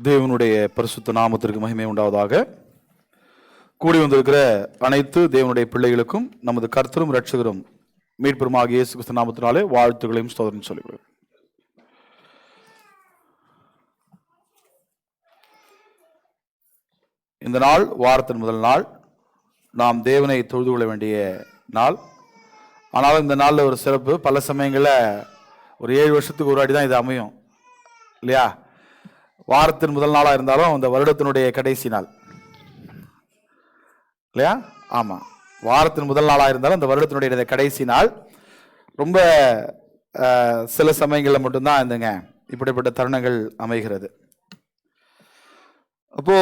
தேவனுடைய பரிசுத்த நாமத்திற்கு மகிமை உண்டாவதாக. கூடி வந்திருக்கிற அனைத்து தேவனுடைய பிள்ளைகளுக்கும் நமது கர்த்தரும் இரட்சகரும் மீட்பெருமாகிய இயேசு கிறிஸ்து நாமத்தினாலே வாழ்த்துக்களையும் ஸ்தோத்திரம் சொல்லுகிறேன். இந்த நாள் வாரத்தின் முதல் நாள், நாம் தேவனை தொழுது கொள்ள வேண்டிய நாள். ஆனாலும் இந்த நாளில் ஒரு சிறப்பு. பல சமயங்களில் ஒரு 7 வருஷத்துக்கு ஒரு வாட்டி தான் இது அமையும் இல்லையா? வாரத்தின் முதல் நாளாக இருந்தாலும் இந்த வருடத்தினுடைய கடைசி நாள் இல்லையா? ஆமாம், வாரத்தின் முதல் நாளாக இருந்தாலும் இந்த வருடத்தினுடைய கடைசி நாள். ரொம்ப சில சமயங்களில் மட்டும்தான் இருந்துங்க இப்படிப்பட்ட தருணங்கள் அமைகிறது. அப்போ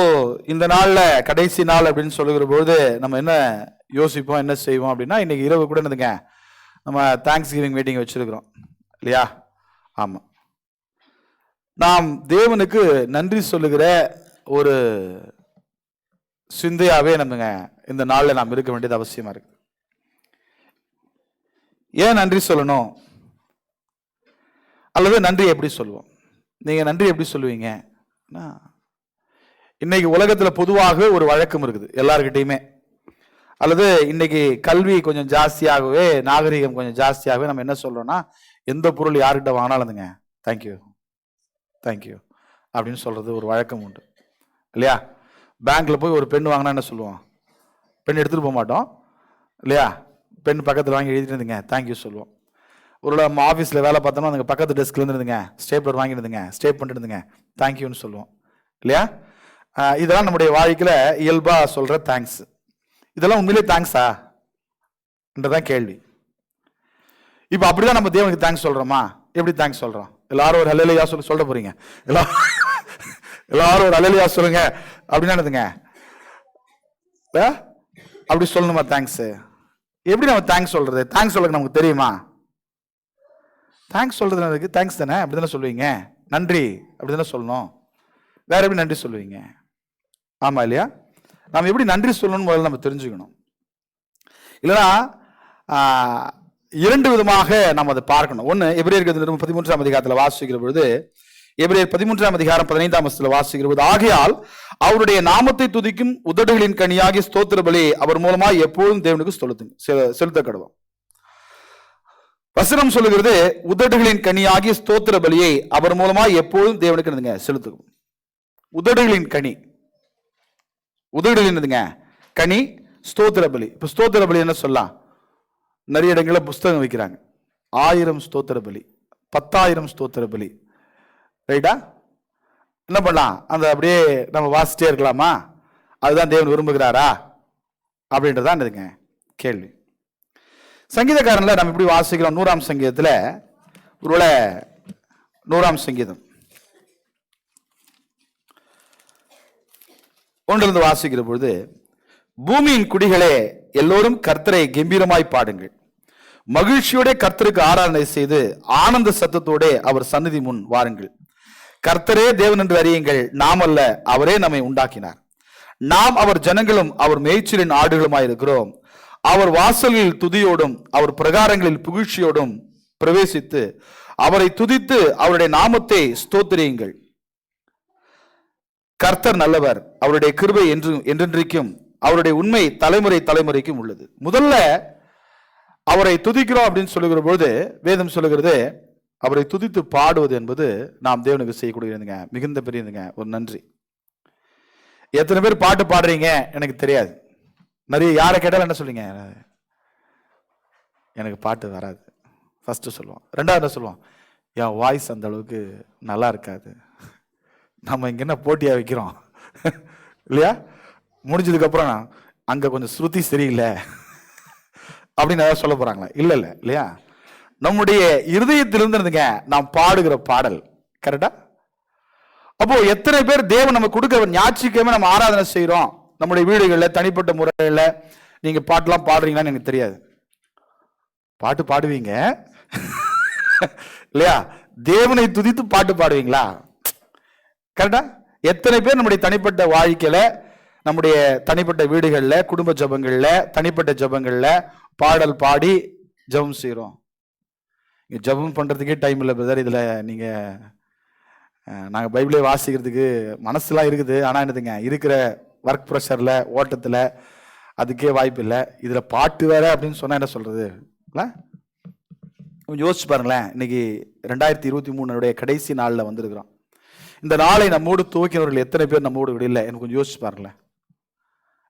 இந்த நாள்ல கடைசி நாள் அப்படின்னு சொல்லுகிற பொழுது நம்ம என்ன யோசிப்போம், என்ன செய்வோம் அப்படின்னா, இன்னைக்கு இரவு கூட என்னதுங்க நம்ம தேங்க்ஸ் கிவிங் மீட்டிங் வச்சிருக்கிறோம் இல்லையா? ஆமாம், நாம் தேவனுக்கு நன்றி சொல்லுகிற ஒரு சிந்தையாவே நம்மங்க இந்த நாளில் நாம் இருக்க வேண்டியது அவசியமா இருக்கு. ஏன் நன்றி சொல்லணும், அல்லது நன்றி எப்படி சொல்லுவோம்? நீங்க நன்றி எப்படி சொல்லுவீங்க? இன்னைக்கு உலகத்துல பொதுவாக ஒரு வழக்கம் இருக்குது எல்லார்கிட்டையுமே, அல்லது இன்னைக்கு கல்வி கொஞ்சம் ஜாஸ்தியாகவே, நாகரிகம் கொஞ்சம் ஜாஸ்தியாகவே நம்ம என்ன சொல்றோம்னா, எந்த பொருள் யார்கிட்ட வாங்கினாலும்ங்க தேங்க்யூ தேங்க்யூ அப்படின்னு சொல்றது ஒரு வழக்கம் உண்டு இல்லையா? பேங்க்ல போய் ஒரு பெண் வாங்கினா என்ன சொல்லுவோம்? பெண் எடுத்துட்டு போக மாட்டோம் இல்லையா? பெண் பக்கத்தில் வாங்கி எழுதிட்டு இருந்துங்க தேங்க்யூ சொல்லுவோம். ஒரு நம்ம ஆஃபீஸில் வேலை பார்த்தோம்னா அந்த பக்கத்து டெஸ்க்ல இருந்துருந்துங்க ஸ்டேப்லர் வாங்கிடுதுங்க ஸ்டேப் பண்ணிட்டு இருந்துங்க தேங்க்யூன்னு சொல்லுவோம் இல்லையா? இதெல்லாம் நம்முடைய வாழ்க்கையில் இயல்பா சொல்ற தேங்க்ஸ். இதெல்லாம் உண்மையிலே தேங்க்ஸா என்றதான் கேள்வி. இப்போ அப்படிதான் நம்ம தேவனுக்கு தேங்க்ஸ் சொல்றோமா? எப்படி தேங்க்ஸ் சொல்றோம்? எல்லாரும் ஒரு ஹல்லேலூயா சொல்ல போறீங்க, எல்லாரும் ஒரு ஹல்லேலூயா சொல்லுங்க அப்படின்னா என்னதுங்க? அப்படி சொல்லணுமா தேங்க்ஸ்? எப்படி நம்ம தேங்க்ஸ் சொல்றது? தேங்க்ஸ் சொல்றது நமக்கு தெரியுமா? தேங்க்ஸ் சொல்றது தேங்க்ஸ் தானே, அப்படிதானே சொல்லுவீங்க. நன்றி அப்படிதானே சொல்லணும், வேற எப்படி நன்றி சொல்லுவீங்க? ஆமா இல்லையா? நம்ம எப்படி நன்றி சொல்லணும்னு முதல்ல நம்ம தெரிஞ்சுக்கணும். இல்லைன்னா 2 விதமாக நம்ம அதை பார்க்கணும். ஒன்று, எபிரேயர் 13ஆம் அதிகாரத்தில் வாசிக்கிற பொழுது, எபிரேயர் 13ஆம் அதிகாரம் 15ஆம் வசனத்தில் வாசிக்கிற பொழுது, ஆகையால் அவருடைய நாமத்தை துதிக்கும் உதடுகளின் கனியாகிய ஸ்தோத்திர பலி அவர் மூலமா எப்பொழுதும் தேவனுக்கு செலுத்த கடவோம். வசனம் சொல்லுகிறது, உதடுகளின் கனியாகிய ஸ்தோத்திர பலியை அவர் மூலமா எப்பொழுதும் தேவனுக்கு செலுத்துவோம். உதடுகளின் கனி, உதடுகளின் கனி ஸ்தோத்திர பலி. இப்ப ஸ்தோத்திர பலி என்ன சொல்லலாம்? நிறைய இடங்களில் புஸ்தகம் வைக்கிறாங்க, 1000 ஸ்தோத்திர பலி, 10,000 ஸ்தோத்திர பலி, ரைட்டா? என்ன பண்ணலாம்? அந்த அப்படியே நம்ம வாசிட்டே இருக்கலாமா? அதுதான் தேவன் விரும்புகிறாரா அப்படின்றதான் இதுங்க கேள்வி. சங்கீதக்காரன்ல நம்ம இப்படி வாசிக்கிறோம். 100ஆம் சங்கீதத்துல ஒருவேளை 100ஆம் சங்கீதம் 1 வாசிக்கிற பொழுது, பூமியின் குடிகளே எல்லோரும் கர்த்தரை கம்பீரமாய் பாடுங்கள், மகிழ்ச்சியோட கர்த்தருக்கு ஆராதனை செய்து ஆனந்த சத்தத்தோட அவர் சந்நிதி முன் வாருங்கள். கர்த்தரே தேவன் என்று அறியுங்கள், நாம் அல்ல, அவரே நம்மை உண்டாக்கினார். நாம் அவர் ஜனங்களும் அவர் மேய்ச்சலின் ஆடுகளுமாய் இருக்கிறோம். அவர் வாசலில் துதியோடும் அவர் பிரகாரங்களில் புகழ்ச்சியோடும் பிரவேசித்து அவரை துதித்து அவருடைய நாமத்தை ஸ்தோத்திரியுங்கள். கர்த்தர் நல்லவர், அவருடைய கிருபை என்றென்றைக்கும், அவருடைய உண்மை தலைமுறை தலைமுறைக்கும் உள்ளது. முதல்ல அவரை துதிக்கிறோம் அப்படின்னு சொல்லுகிற பொழுது வேதம் சொல்லுகிறது, அவரை துதித்து பாடுவது என்பது நாம் தேவனுக்கு செய்யக்கூடியதுங்க மிகுந்த பெரியதுங்க ஒரு நன்றி. எத்தனை பேர் பாட்டு பாடுறீங்க எனக்கு தெரியாது. நிறைய யாரை கேட்டாலும் என்ன சொல்லுங்க? எனக்கு பாட்டு வராது ஃபர்ஸ்ட் சொல்லுவோம். 2வது என்ன சொல்லுவோம்? என் வாய்ஸ் அந்த அளவுக்கு நல்லா இருக்காது. நம்ம இங்க என்ன போட்டியா வைக்கிறோம் இல்லையா? முடிஞ்சதுக்கு அப்புறம் அங்க கொஞ்சம் ஸ்ருதி சரியில்லை அப்படின்னு ஏதாவது சொல்ல போறாங்களா? இல்ல இல்லையா? நம்முடைய இருதயத்திலிருந்து நாம் பாடுகிற பாடல் கரெக்டா? அப்போ எத்தனை பேர் தேவன் நம்ம கொடுக்க ஞாயிற்றுக்கிழமை நம்ம ஆராதனை செய்யறோம், நம்முடைய வீடுகளில் தனிப்பட்ட முறையில் நீங்க பாட்டுலாம் பாடுறீங்களான்னு எனக்கு தெரியாது. பாட்டு பாடுவீங்க இல்லையா? தேவனை துதித்து பாட்டு பாடுவீங்களா? கரெக்டா? எத்தனை பேர் நம்முடைய தனிப்பட்ட வாழ்க்கையில, நம்முடைய தனிப்பட்ட வீடுகளில், குடும்ப ஜபங்கள்ல, தனிப்பட்ட ஜபங்கள்ல பாடல் பாடி ஜபம் செய்யறோம்? ஜபம் பண்றதுக்கே டைம் இல்லை பிரதர், இதுல நீங்க நாங்கள் பைபிளே வாசிக்கிறதுக்கு மனசுலாம் இருக்குது. ஆனால் என்னதுங்க, இருக்கிற ஒர்க் ப்ரெஷரில் ஓட்டத்தில் அதுக்கே வாய்ப்பு இல்லை. இதில் பாட்டு வேற அப்படின்னு சொன்னால் என்ன சொல்கிறது இல்லை? கொஞ்சம் யோசிச்சு பாருங்களேன். இன்னைக்கு 2023 கடைசி நாளில் வந்திருக்கிறோம். இந்த நாளை நம்மோடு துவக்கினவர்கள் எத்தனை பேர் நம்மோடு விடல? எனக்கு கொஞ்சம் யோசிச்சு பாருங்களேன்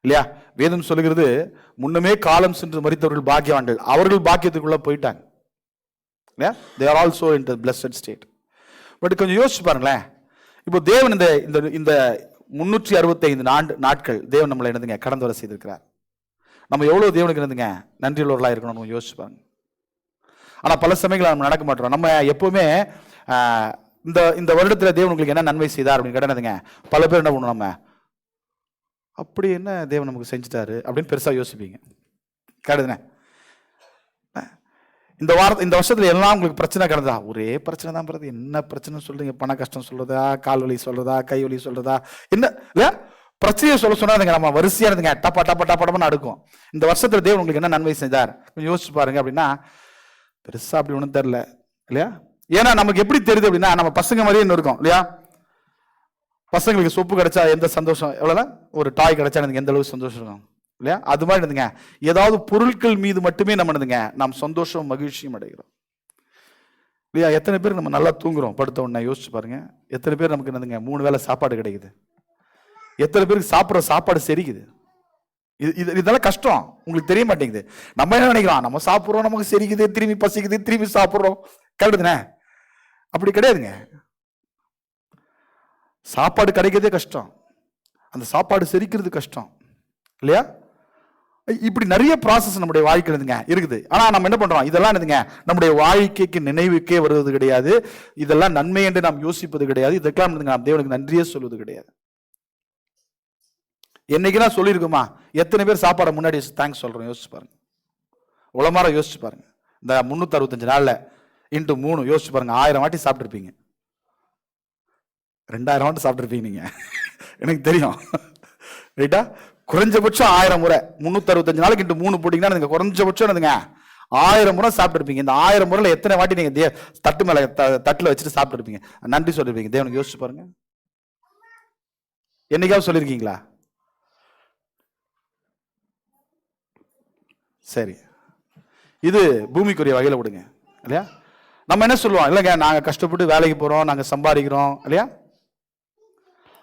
இல்லையா? வேதம் சொல்லுகிறது, முன்னமே காலம் சென்று மரித்தவர்கள் பாக்கியவான்கள், அவர்கள் பாக்கியத்துக்குள்ள போயிட்டாங்க இல்லையா? they are also in the blessed state. But கொஞ்சம் யோசிச்சு பாருங்களேன். இப்போ தேவன் இந்த இந்த 365 நாட்கள் தேவன் நம்மளை என்னதுங்க கடந்து வர செய்திருக்கிறார். நம்ம எவ்வளவு தேவனுக்கு என்னதுங்க நன்றி உள்ளவர்களா இருக்கணும் யோசிச்சு பாருங்க. ஆனா பல சமயங்கள் நம்ம நடக்க மாட்டோம். நம்ம எப்பவுமே இந்த வருடத்துல தேவன் உங்களுக்கு என்ன நன்மை செய்தார் அப்படின்னு கேட்டதுங்க, பல பேர் என்ன பண்ணுவோம், நம்ம அப்படி என்ன தேவன் நமக்கு செஞ்சுட்டாரு அப்படின்னு பெருசா யோசிப்பீங்க. கேடுதுனே, இந்த வருஷத்துல எல்லாம் உங்களுக்கு பிரச்சனை கிடந்தா? ஒரே பிரச்சனை தான் பிறகு. என்ன பிரச்சனை சொல்றீங்க? பண கஷ்டம் சொல்றதா, கால் வலி சொல்றதா, கை வலி சொல்றதா, என்ன இல்ல பிரச்சனையை சொன்னாதுங்க. நம்ம வரிசையா இருந்துங்க டப்பா டப்பா டப்பா அடுக்கும். இந்த வருஷத்துல தேவன் உங்களுக்கு என்ன நன்மை செஞ்சார் யோசிச்சு பாருங்க அப்படின்னா பெருசா அப்படி ஒன்றும் தெரியல இல்லையா? ஏன்னா நமக்கு எப்படி தெரியுது அப்படின்னா, நம்ம பசங்க மாதிரியே இன்னும் இருக்கும் இல்லையா? பசங்களுக்கு சொப்பு கிடைச்சா எந்த சந்தோஷம், எவ்வளவு ஒரு டாய் கிடைச்சா எனக்கு எந்த அளவுக்கு சந்தோஷம் இருக்கும் இல்லையா? அது மாதிரி இருந்துங்க, ஏதாவது பொருட்கள் மீது மட்டுமே நம்ம இருந்துங்க நாம் சந்தோஷம் மகிழ்ச்சியும் அடைகிறோம் இல்லையா? எத்தனை பேர் நம்ம நல்லா தூங்குறோம் படுத்த உடனே யோசிச்சு பாருங்க. எத்தனை பேர் நமக்கு என்னதுங்க 3 வேளை சாப்பாடு கிடைக்குது? எத்தனை பேருக்கு சாப்பிட்ற சாப்பாடு செரிக்குது? இதெல்லாம் கஷ்டம், உங்களுக்கு தெரிய மாட்டேங்குது. நம்ம என்ன நினைக்கிறோம், நம்ம சாப்பிட்றோம், நமக்கு செரிக்குது, திரும்பி பசிக்குது, திரும்பி சாப்பிட்றோம். கரெக்டுதானே? அப்படி கிடையாதுங்க. சாப்பாடு கிடைக்கிறதே கஷ்டம், அந்த சாப்பாடு செரிக்கிறது கஷ்டம் இல்லையா? இப்படி நிறைய ப்ராசஸ் நம்முடைய வாழ்க்கையில இருக்குது. ஆனா நம்ம என்ன பண்றோம், இதெல்லாம் என்னதுங்க நம்முடைய வாழ்க்கைக்கு நினைவுக்கே வருவது கிடையாது. இதெல்லாம் நன்மை என்று நாம் யோசிப்பது கிடையாது. இதெல்லாம் நாம் தேவனுக்கு நன்றியே சொல்வது கிடையாது. என்னைக்குன்னா சொல்லியிருக்குமா? எத்தனை பேர் சாப்பாடை முன்னாடி தேங்க்ஸ் சொல்றோம் யோசிச்சு பாருங்க. உளமாற யோசிச்சு பாருங்க. இந்த 365 நாள்ல இன்ட்டு 3 யோசிச்சு பாருங்க. 1000 வாட்டி சாப்பிட்டுருப்பீங்க, 2000 வாட்டி சாப்பிட்டுருப்பீங்க நீங்க, எனக்கு தெரியும் ரைட்டா? குறைஞ்சபட்சம் 1000 முறை. 365 நாளைக்கு இன்ட்டு 3 போட்டீங்கன்னா நீங்க குறைஞ்சபட்சம் என்னதுங்க 1000 முறை சாப்பிட்டுருப்பீங்க. இந்த 1000 முறையில் எத்தனை வாட்டி நீங்க தட்டு மேல தட்டுல வச்சுட்டு சாப்பிட்டுருப்பீங்க, நன்றி சொல்லிருப்பீங்க தேவனுக்கு? யோசிச்சு பாருங்க. என்னைக்காவது சொல்லியிருக்கீங்களா? சரி, இது பூமிக்குரிய வகையில விடுங்க இல்லையா? நம்ம என்ன சொல்லுவோம், இல்லைங்க நாங்க கஷ்டப்பட்டு வேலைக்கு போறோம், நாங்க சம்பாதிக்கிறோம் இல்லையா?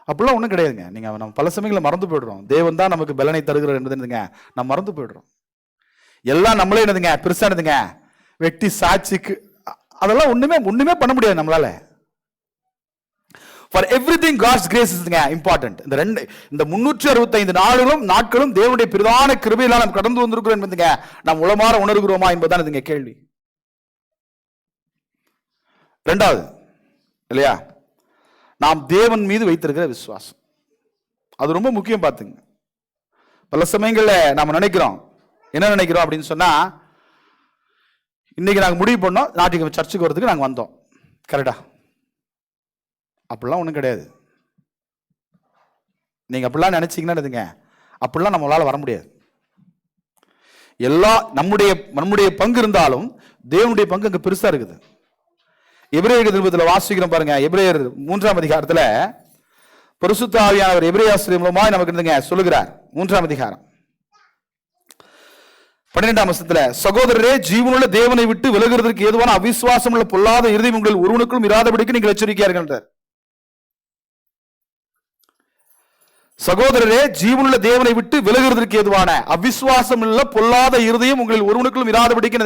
அப்படிலாம் ஒன்றும் கிடையாதுங்க. நீங்க நம்ம பல சமயங்களை மறந்து போயிடுறோம். தேவன் தான் நமக்கு பலனை தருகிறார் என்பதுங்க நம்ம மறந்து போயிடுறோம். எல்லாம் நம்மளே என்னதுங்க பெருசா என்னதுங்க வெட்டி சாட்சிக்கு அதெல்லாம் ஒண்ணுமே பண்ண முடியாது நம்மளால. For everything God's grace is important. இந்த 365 நாட்களும் தேவனுடைய பிரதான கிருபையினால் நாம் கடந்து வந்திருக்கிறோம் என்பதுங்க நாம் உளமாற உணர்கிறோமா என்பதுதான் இதுங்க கேள்வி. ரெண்டாவது இல்லையா, நாம் தேவன் மீது வைத்திருக்கிற விசுவாசம், அது ரொம்ப முக்கியம். பார்த்துங்க, பல சமயங்கள்ல நாம நினைக்கிறோம், என்ன நினைக்கிறோம் அப்படின்னு சொன்னா, இன்னைக்கு நாங்க முடிவு பண்ணோம் நாட்டுக்கு சர்ச்சுக்கு வரதுக்கு நாங்க வந்தோம், கரெக்டா? அப்படிலாம் ஒன்றும் கிடையாது. நீங்க அப்படிலாம் நினைச்சீங்கன்னா அப்படிலாம் நம்மளால வர முடியாது. எல்லா நம்முடைய பங்கு இருந்தாலும் தேவனுடைய பங்கு அங்க பெருசா இருக்குது. எபிரேயர் நிருபத்தில் வாசிக்கிறோம் பாருங்க. எபிரேயர் 3ஆம் அதிகாரத்துல பரிசுத்த ஆவியானவர் எபிரேய ஆசிரியர் மூலமாய் நமக்கு சொல்லுகிறார். 3ஆம் அதிகாரம் 12ஆம் வசனத்துல, சகோதரரே, ஜீவனுள்ள தேவனை விட்டு விலகுறதற்கு ஏதுவான அவிசுவாசம் உள்ள பொல்லாத இருதயம் உங்களில் ஒருவனுக்கும் இராதபடிக்கு நீங்கள் எச்சரிக்கையார்கள். சகோதரரே, ஜீவனுள்ள தேவனை விட்டு விலகுறதற்கு ஏதுவான அவிசுவாசம் உள்ள பொல்லாத இருதயம் உங்களில் ஒருவனுக்கும் இராதபடிக்கு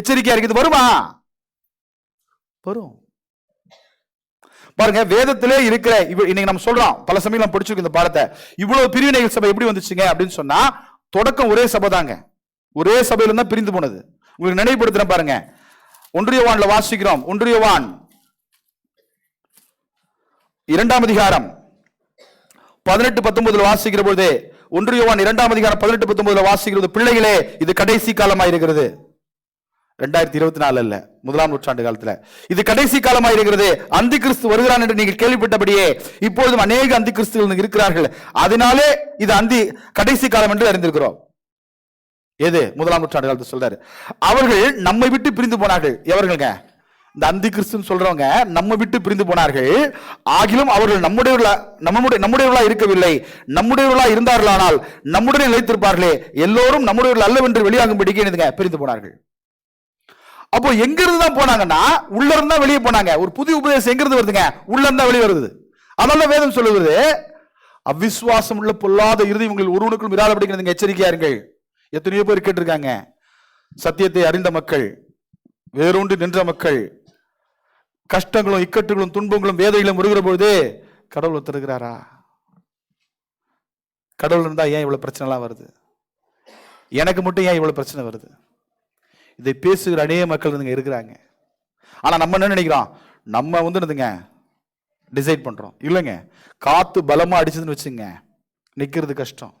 எச்சரிக்கையா இருக்குது. வருமா? வரும். பாருங்க, வேதத்திலே இருக்கிற இன்னைக்கு நம்ம சொல்றோம், பல சமயம் நம்ம படிச்சிருக்கோம் இந்த பாடத்தை. இவ்வளவு பிரிவினைகள் சபை எப்படி வந்துச்சுங்க அப்படின்னு சொன்னா, தொடக்கம் ஒரே சபை தாங்க, ஒரே சபையில தான் பிரிந்து போனது. உங்களுக்கு நினைவுபடுத்துறேன் பாருங்க. 1 யோவான்ல வாசிக்கிறோம். 1 யோவான் 2ஆம் அதிகாரம் 18-19 வாசிக்கிற பொழுது, 1 யோவான் 2ஆம் அதிகாரம் 18-19 வாசிக்கிறது, பிள்ளைகளே, இது கடைசி காலமாக இருக்கிறது. 2024 அல்ல, 1ஆம் நூற்றாண்டு காலத்துல இது கடைசி காலமாக இருக்கிறது. அந்தி கிறிஸ்து வருகிறான் என்று நீங்கள் கேள்விப்பட்டபடியே இப்பொழுதும் அநேக அந்தி கிறிஸ்துகள் இருக்கிறார்கள். அதனாலே இது கடைசி காலம் என்று அறிந்திருக்கிறோம். எது? 1ஆம் நூற்றாண்டு காலத்தில் சொல்றாரு. அவர்கள் நம்மை விட்டு பிரிந்து போனார்கள். எவர்களுங்க? இந்த அந்தி கிறிஸ்துன்னு சொல்றவங்க நம்ம விட்டு பிரிந்து போனார்கள், ஆகிலும் அவர்கள் நம்முடையவர்களா இருக்கவில்லை, நம்முடையவர்களா இருந்தார்களானால் நம்முடைய நிலைத்திருப்பார்களே, எல்லோரும் நம்முடையவர்கள் அல்லவென்று வெளியாகும்படிக்கு பிரிந்து போனார்கள். அப்போ எங்க இருந்து தான் போனாங்கன்னா உள்ள இருந்தா வெளியே போனாங்க. ஒரு புதிய உபதேசம் எங்க இருந்து வருதுங்க? உள்ள இருந்தா வெளியே வருது. அதனால வேதம் சொல்லுவது, அவிசுவாசம் உள்ள பொல்லாத இறுதி உங்கள் ஒருவனுக்கும் இராதபடிக்கு எச்சரிக்கையா இருங்கள். எத்தனையோ பேர் கேட்டிருக்காங்க, சத்தியத்தை அறிந்த மக்கள், வேறொன்று நின்ற மக்கள், கஷ்டங்களும் இக்கட்டுகளும் துன்பங்களும் வேதைகளும் வருகிற பொழுது கடவுள் ஒத்துருக்கிறாரா? கடவுள் இருந்தா ஏன் இவ்வளவு பிரச்சனை எல்லாம் வருது? எனக்கு மட்டும் ஏன் இவ்வளவு பிரச்சனை வருது? இதை பேசுகிற அநேக மக்கள் இருக்கிறாங்க. ஆனா நம்ம என்ன நினைக்கிறோம்? நம்ம டிசைட் பண்றோம். இல்லைங்க, காத்து பலமா அடிச்சதுன்னு வச்சுங்க, நிக்கிறது கஷ்டம்.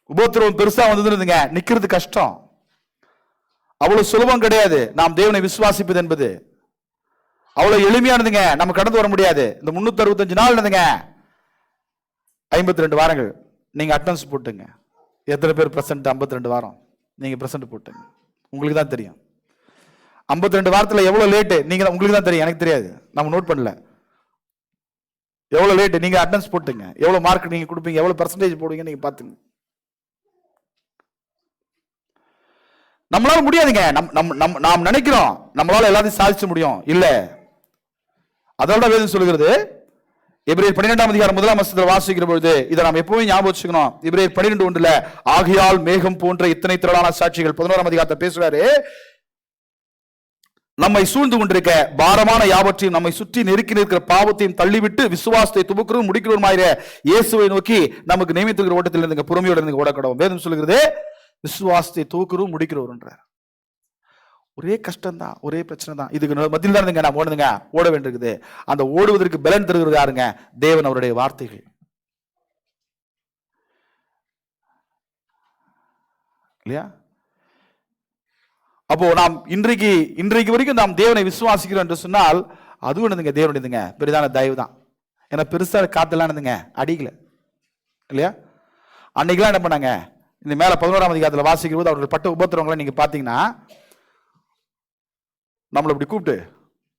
உபத்திரவம் பெருசா வந்ததுன்னு நிக்கிறது கஷ்டம். அவ்வளவு சுலபம் கிடையாது நாம் தேவனை விசுவாசிப்பது என்பது. அவ்வளவு எளிமையானதுங்க, நம்ம கடந்து வர முடியாது. இந்த 365 நாள் 52 வாரங்கள் நீங்க அட்டெண்டன்ஸ் போட்டுங்க. எத்தனை பேர் பிரசன்ட்? 52 வாரம் நீங்க பிரசன்ட் போட்டுங்க, உங்களுக்கு தான் தெரியும். 52 வாரத்துல எவ்வளவு லேட்டு நீங்க, உங்களுக்கு தான் தெரியும், எனக்கு தெரியாது, நம்ம நோட் பண்ணல. எவ்வளவு லேட்டு நீங்க அட்டெண்டன்ஸ் போட்டுங்க, எவ்வளவு மார்க் நீங்க கொடுப்பீங்க, எவ்வளவு பெர்சன்டேஜ் போடுவீங்க, நீங்க பாத்துங்க. நம்மளால முடியாதுங்க. நாம் நினைக்கிறோம் நம்மளால எல்லாத்தையும் சாதிச்ச முடியும், இல்ல. அதோட வேதம் சொல்லுகிறது, எபிரேயர் 12ஆம் அதிகாரம் 1ஆம் வசனத்தில் வாசிக்கிற பொழுது இதை நாம் எப்பவுமே ஞாபகம் வச்சுக்கணும். எபிரேயர் 12:1 ஆகையால் மேகம் போன்ற இத்தனை திரளான சாட்சிகள். 11ஆம் அதிகாரத்தை பேசுறாரு, நம்மை சூழ்ந்து கொண்டிருக்க பாரமான யாவற்றையும் நம்மை சுற்றி நெருக்கி நிற்கிற பாவத்தையும் தள்ளிவிட்டு விசுவாசத்தை துவக்கிறதும் முடிக்கிறவருமாயிர இயேசுவை நோக்கி நமக்கு நியமித்திருக்கிற ஓட்டத்தில் இருந்து பொறுமையோட இருந்து ஓடக்கூடாது. வேதம் சொல்லுகிறது, விசுவாசத்தை துவக்கிறதும் முடிக்கிறவர் என்றார். ஒரே கஷ்டம் தான், ஒரே பிரச்சனை தான். இதுக்கு மத்தியில் தான் நான் ஓட வேண்டியிருக்குது. அந்த ஓடுவதற்கு பலன் தருகிறது யாருங்க? தேவன், அவருடைய வார்த்தைகள். இல்லையா? அப்போ நாம் இன்றைக்கு வரைக்கும் நாம் தேவனை விசுவாசிக்கிறோம் என்று சொன்னால் அதுவும் என்னதுங்க? தேவனுடையதுங்க பெரிதான தயவு தான். ஏன்னா பெருசா காத்தெல்லாம் என்னதுங்க அடிக்கல, இல்லையா? அன்னைக்கெல்லாம் என்ன பண்ணாங்க? இந்த மேல 11ஆம் அதிகாரத்தில் வாசிக்கிற போது அவர்கள் பட்ட உபத்திரவங்களை நீங்க பாத்தீங்கன்னா, நம்மளை இப்படி கூப்பிட்டு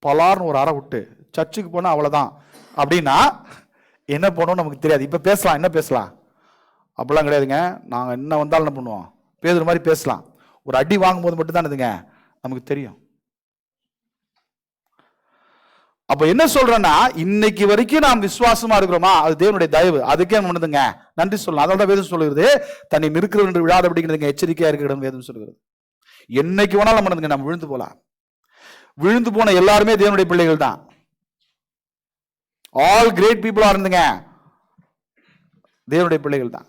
பலார்னு ஒரு அறை விட்டு சர்ச்சுக்கு போனா அவ்வளவுதான் அப்படின்னா என்ன பண்ணோம் நமக்கு தெரியாது. இப்ப பேசலாம், என்ன பேசலாம்? அப்படிலாம் கிடையாதுங்க. நாங்க என்ன வந்தாலும் என்ன பண்ணுவோம்? பேசுற மாதிரி பேசலாம். ஒரு அடி வாங்கும் போது மட்டும் தான் நமக்கு தெரியும். அப்ப என்ன சொல்றேன்னா, இன்னைக்கு வரைக்கும் நாம் விசுவாசமா இருக்கிறோமா, அது தேவனுடைய தயவு. அதுக்கே பண்ணுதுங்க நன்றி சொல்லலாம். அதனால வேதம் சொல்லுகிறது, தன்னை நிற்கிறது என்று விழாதபடிங்கிறதுங்க எச்சரிக்கையா இருக்கிற வேதம் சொல்லுகிறது. என்னைக்கு வேணாலும் நம்ம விழுந்து போலாம். விழுந்து போன எல்லாருமே தேவனுடைய பிள்ளைகள் தான். ஆல் கிரேட் பீப்புளா இருந்துங்க தேவனுடைய பிள்ளைகள் தான்.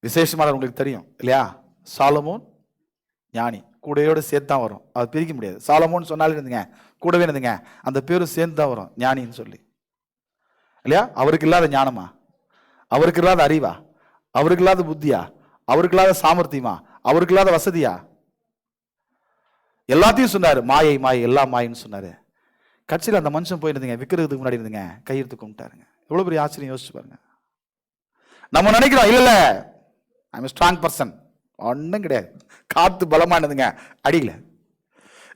விசேஷமான உங்களுக்கு தெரியும் இல்லையா? சாலமோன் ஞானி, கூடையோட சேர்த்து தான் வரும், அது பிரிக்க முடியாது. சாலமோன் சொன்னாலும் இருந்துங்க கூடவே இருந்துங்க அந்த பேரும் சேர்ந்து தான் வரும், ஞானின்னு சொல்லி, இல்லையா? அவருக்கு இல்லாத ஞானமா? அவருக்கு இல்லாத அறிவா? அவருக்கு இல்லாத புத்தியா? அவருக்கு இல்லாத சாமர்த்தியமா? அவருக்கு இல்லாத வசதியா? எல்லாத்தையும் சொன்னாரு, மாயை மாயை எல்லாம் மாயின்னு சொன்னாரு. கட்சியில் அந்த மனுஷன் போயிருந்துங்க விற்கிறதுக்கு முன்னாடி இருந்துங்க கையெழுத்து கும்பிட்டாருங்க. எவ்வளவு பெரிய ஆச்சரியம் யோசிச்சு பாருங்க. நம்ம நினைக்கிறோம் இல்ல ஐ எம் ஸ்ட்ராங் பர்சன், ஒன்றும் கிடையாது. காத்து பலமானதுங்க அடியில.